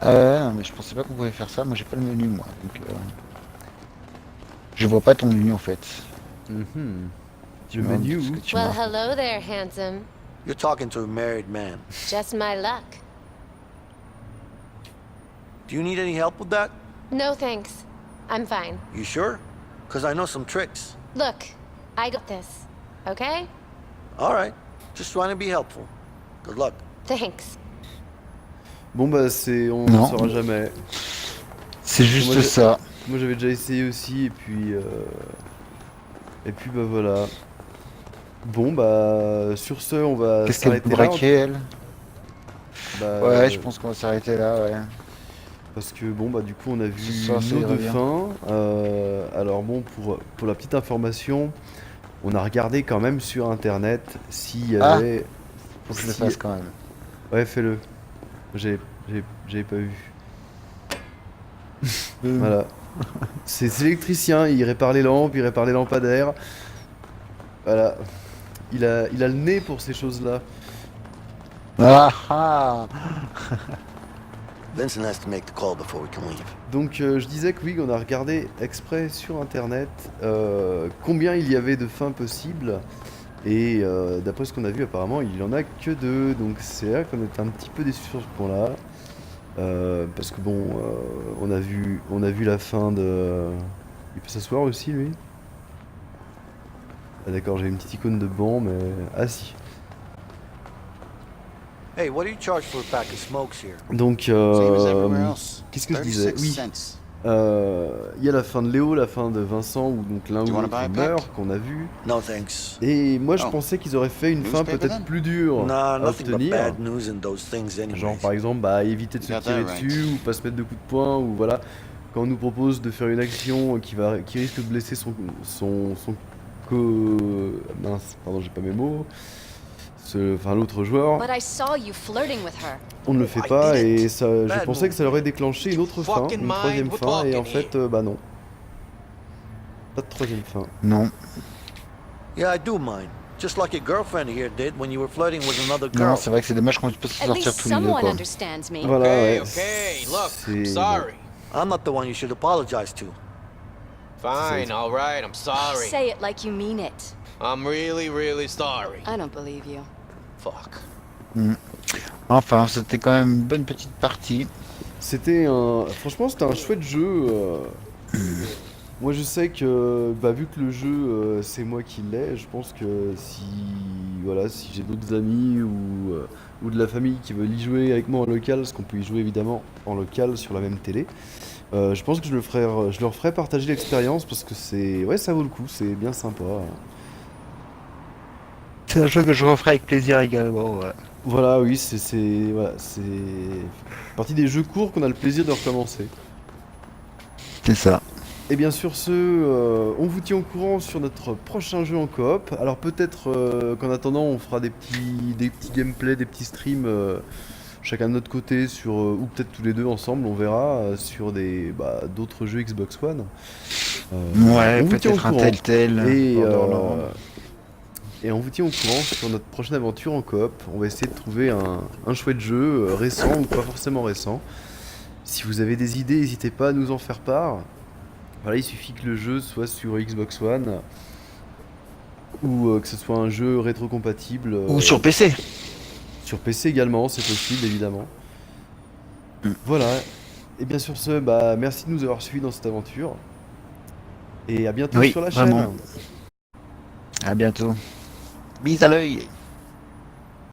[SPEAKER 2] Ah ouais, non, mais je pensais pas qu'on pouvait faire ça. Moi j'ai pas le menu moi. Donc, je vois pas ton menu en fait.
[SPEAKER 1] Mhm.
[SPEAKER 2] Tu
[SPEAKER 1] Le
[SPEAKER 2] vois,
[SPEAKER 1] menu
[SPEAKER 2] ce
[SPEAKER 1] où
[SPEAKER 2] que tu
[SPEAKER 4] Well,
[SPEAKER 2] marques.
[SPEAKER 4] hello there, handsome.
[SPEAKER 10] You're talking to a married man.
[SPEAKER 4] Just my luck.
[SPEAKER 10] Do you need any help with that?
[SPEAKER 4] No thanks. I'm fine.
[SPEAKER 10] You sure? Because I know some tricks.
[SPEAKER 4] Look, I got this. Okay?
[SPEAKER 10] All right. Just trying to be helpful. Good luck.
[SPEAKER 4] Thanks.
[SPEAKER 1] Bon bah c'est... On
[SPEAKER 2] Non.
[SPEAKER 1] saura jamais.
[SPEAKER 2] C'est juste
[SPEAKER 1] Moi,
[SPEAKER 2] ça.
[SPEAKER 1] Moi j'avais déjà essayé aussi et puis... Et puis bah voilà. Bon bah sur ce on va
[SPEAKER 2] Qu'est-ce qu'elle peut
[SPEAKER 1] s'arrêter là.
[SPEAKER 2] braquer elle?
[SPEAKER 1] Bah,
[SPEAKER 2] Ouais, je pense qu'on va s'arrêter là, ouais.
[SPEAKER 1] Parce que bon bah du coup on a vu
[SPEAKER 2] Ce soir, ça
[SPEAKER 1] nos
[SPEAKER 2] ira
[SPEAKER 1] deux
[SPEAKER 2] bien.
[SPEAKER 1] fins. Alors bon pour la petite information, on a regardé quand même sur internet s'il y
[SPEAKER 2] Ah.
[SPEAKER 1] avait...
[SPEAKER 2] Faut que je le
[SPEAKER 1] si-
[SPEAKER 2] fasse quand même.
[SPEAKER 1] Ouais fais-le. J'avais pas vu. Voilà. C'est l'électricien, il répare les lampes, il répare les lampadaires. Voilà. Il a le nez pour ces choses-là.
[SPEAKER 2] Ah ah.
[SPEAKER 10] Vincent has to make the call before we can leave.
[SPEAKER 1] Donc je disais que oui, on a regardé exprès sur internet combien il y avait de fins possibles. Et d'après ce qu'on a vu apparemment il y en a que 2. Donc c'est là qu'on est un petit peu déçus sur ce point là. Parce que bon on a vu la fin de... Il peut s'asseoir aussi lui? Ah d'accord, j'ai une petite icône de banc mais... Ah si.
[SPEAKER 10] Hey, what do you charge for a pack of smokes here?
[SPEAKER 1] Donc qu'est-ce que je disais? Oui. Il y a la fin de Léo, la fin de Vincent, où donc l'un ou l'autre meurt, qu'on a vu.
[SPEAKER 10] No thanks.
[SPEAKER 1] Et moi je pensais qu'ils auraient fait une fin peut-être plus dure
[SPEAKER 10] Nah,
[SPEAKER 1] à
[SPEAKER 10] nothing but
[SPEAKER 1] obtenir.
[SPEAKER 10] bad news in those things anyway.
[SPEAKER 1] Genre par exemple bah, éviter de se tirer dessus ou pas se mettre de coups de poing ou voilà. Quand on nous propose de faire une action qui risque de blesser son mince, pardon j'ai pas mes mots. Enfin l'autre joueur,
[SPEAKER 4] But I saw you flirting with her.
[SPEAKER 1] on ne le fait
[SPEAKER 10] I
[SPEAKER 1] pas
[SPEAKER 10] didn't.
[SPEAKER 1] et ça, je
[SPEAKER 10] Bad
[SPEAKER 1] pensais que ça
[SPEAKER 10] move.
[SPEAKER 1] aurait déclenché une autre fin,
[SPEAKER 7] Fucking
[SPEAKER 1] une
[SPEAKER 7] mind
[SPEAKER 1] troisième
[SPEAKER 7] we're
[SPEAKER 1] fin et en
[SPEAKER 7] talking
[SPEAKER 1] fait bah non. Pas de troisième fin.
[SPEAKER 2] Non.
[SPEAKER 10] Yeah, I do mind. Just like your girlfriend here did when you were flirting with another girl.
[SPEAKER 2] Non, c'est vrai que c'est dommage qu'on puisse
[SPEAKER 4] At
[SPEAKER 2] sortir
[SPEAKER 4] least
[SPEAKER 2] tous les deux
[SPEAKER 4] someone
[SPEAKER 2] quoi.
[SPEAKER 4] understands me.
[SPEAKER 1] Voilà ouais.
[SPEAKER 7] Okay, look,
[SPEAKER 1] c'est-
[SPEAKER 7] I'm sorry.
[SPEAKER 10] I'm not the one you should apologize to.
[SPEAKER 7] Fine, all right, I'm sorry.
[SPEAKER 4] Say it like you mean it.
[SPEAKER 7] I'm really, really sorry.
[SPEAKER 4] I don't believe you.
[SPEAKER 7] Fuck.
[SPEAKER 2] Enfin, c'était quand même une bonne petite partie.
[SPEAKER 1] C'était un... Franchement, c'était un chouette jeu. Moi, je sais que, bah, vu que le jeu, c'est moi qui l'ai, je pense que si j'ai d'autres amis ou de la famille qui veulent y jouer avec moi en local, parce qu'on peut y jouer évidemment en local sur la même télé, je pense que je leur ferai partager l'expérience parce que ça vaut le coup, c'est bien sympa.
[SPEAKER 2] C'est un jeu que je referai avec plaisir également. Ouais.
[SPEAKER 1] Voilà, oui, c'est partie des jeux courts qu'on a le plaisir de recommencer.
[SPEAKER 2] C'est ça.
[SPEAKER 1] Et bien sur ce, on vous tient au courant sur notre prochain jeu en coop. Alors peut-être qu'en attendant on fera des petits gameplays, des petits streams chacun de notre côté sur ou peut-être tous les deux ensemble, on verra sur d'autres jeux Xbox One.
[SPEAKER 2] Ouais,
[SPEAKER 1] on vous tient au
[SPEAKER 2] peut-être un
[SPEAKER 1] courant.
[SPEAKER 2] tel.
[SPEAKER 1] Et on vous tient au courant sur notre prochaine aventure en coop. On va essayer de trouver un chouette jeu récent ou pas forcément récent. Si vous avez des idées, n'hésitez pas à nous en faire part. Voilà, il suffit que le jeu soit sur Xbox One ou que ce soit un jeu rétrocompatible.
[SPEAKER 2] Ou sur PC.
[SPEAKER 1] Sur PC également, c'est possible évidemment. Voilà. Et bien sur ce, bah merci de nous avoir suivis dans cette aventure. Et à bientôt
[SPEAKER 2] Oui,
[SPEAKER 1] sur la chaîne.
[SPEAKER 2] vraiment. À bientôt. Bise à l'œil.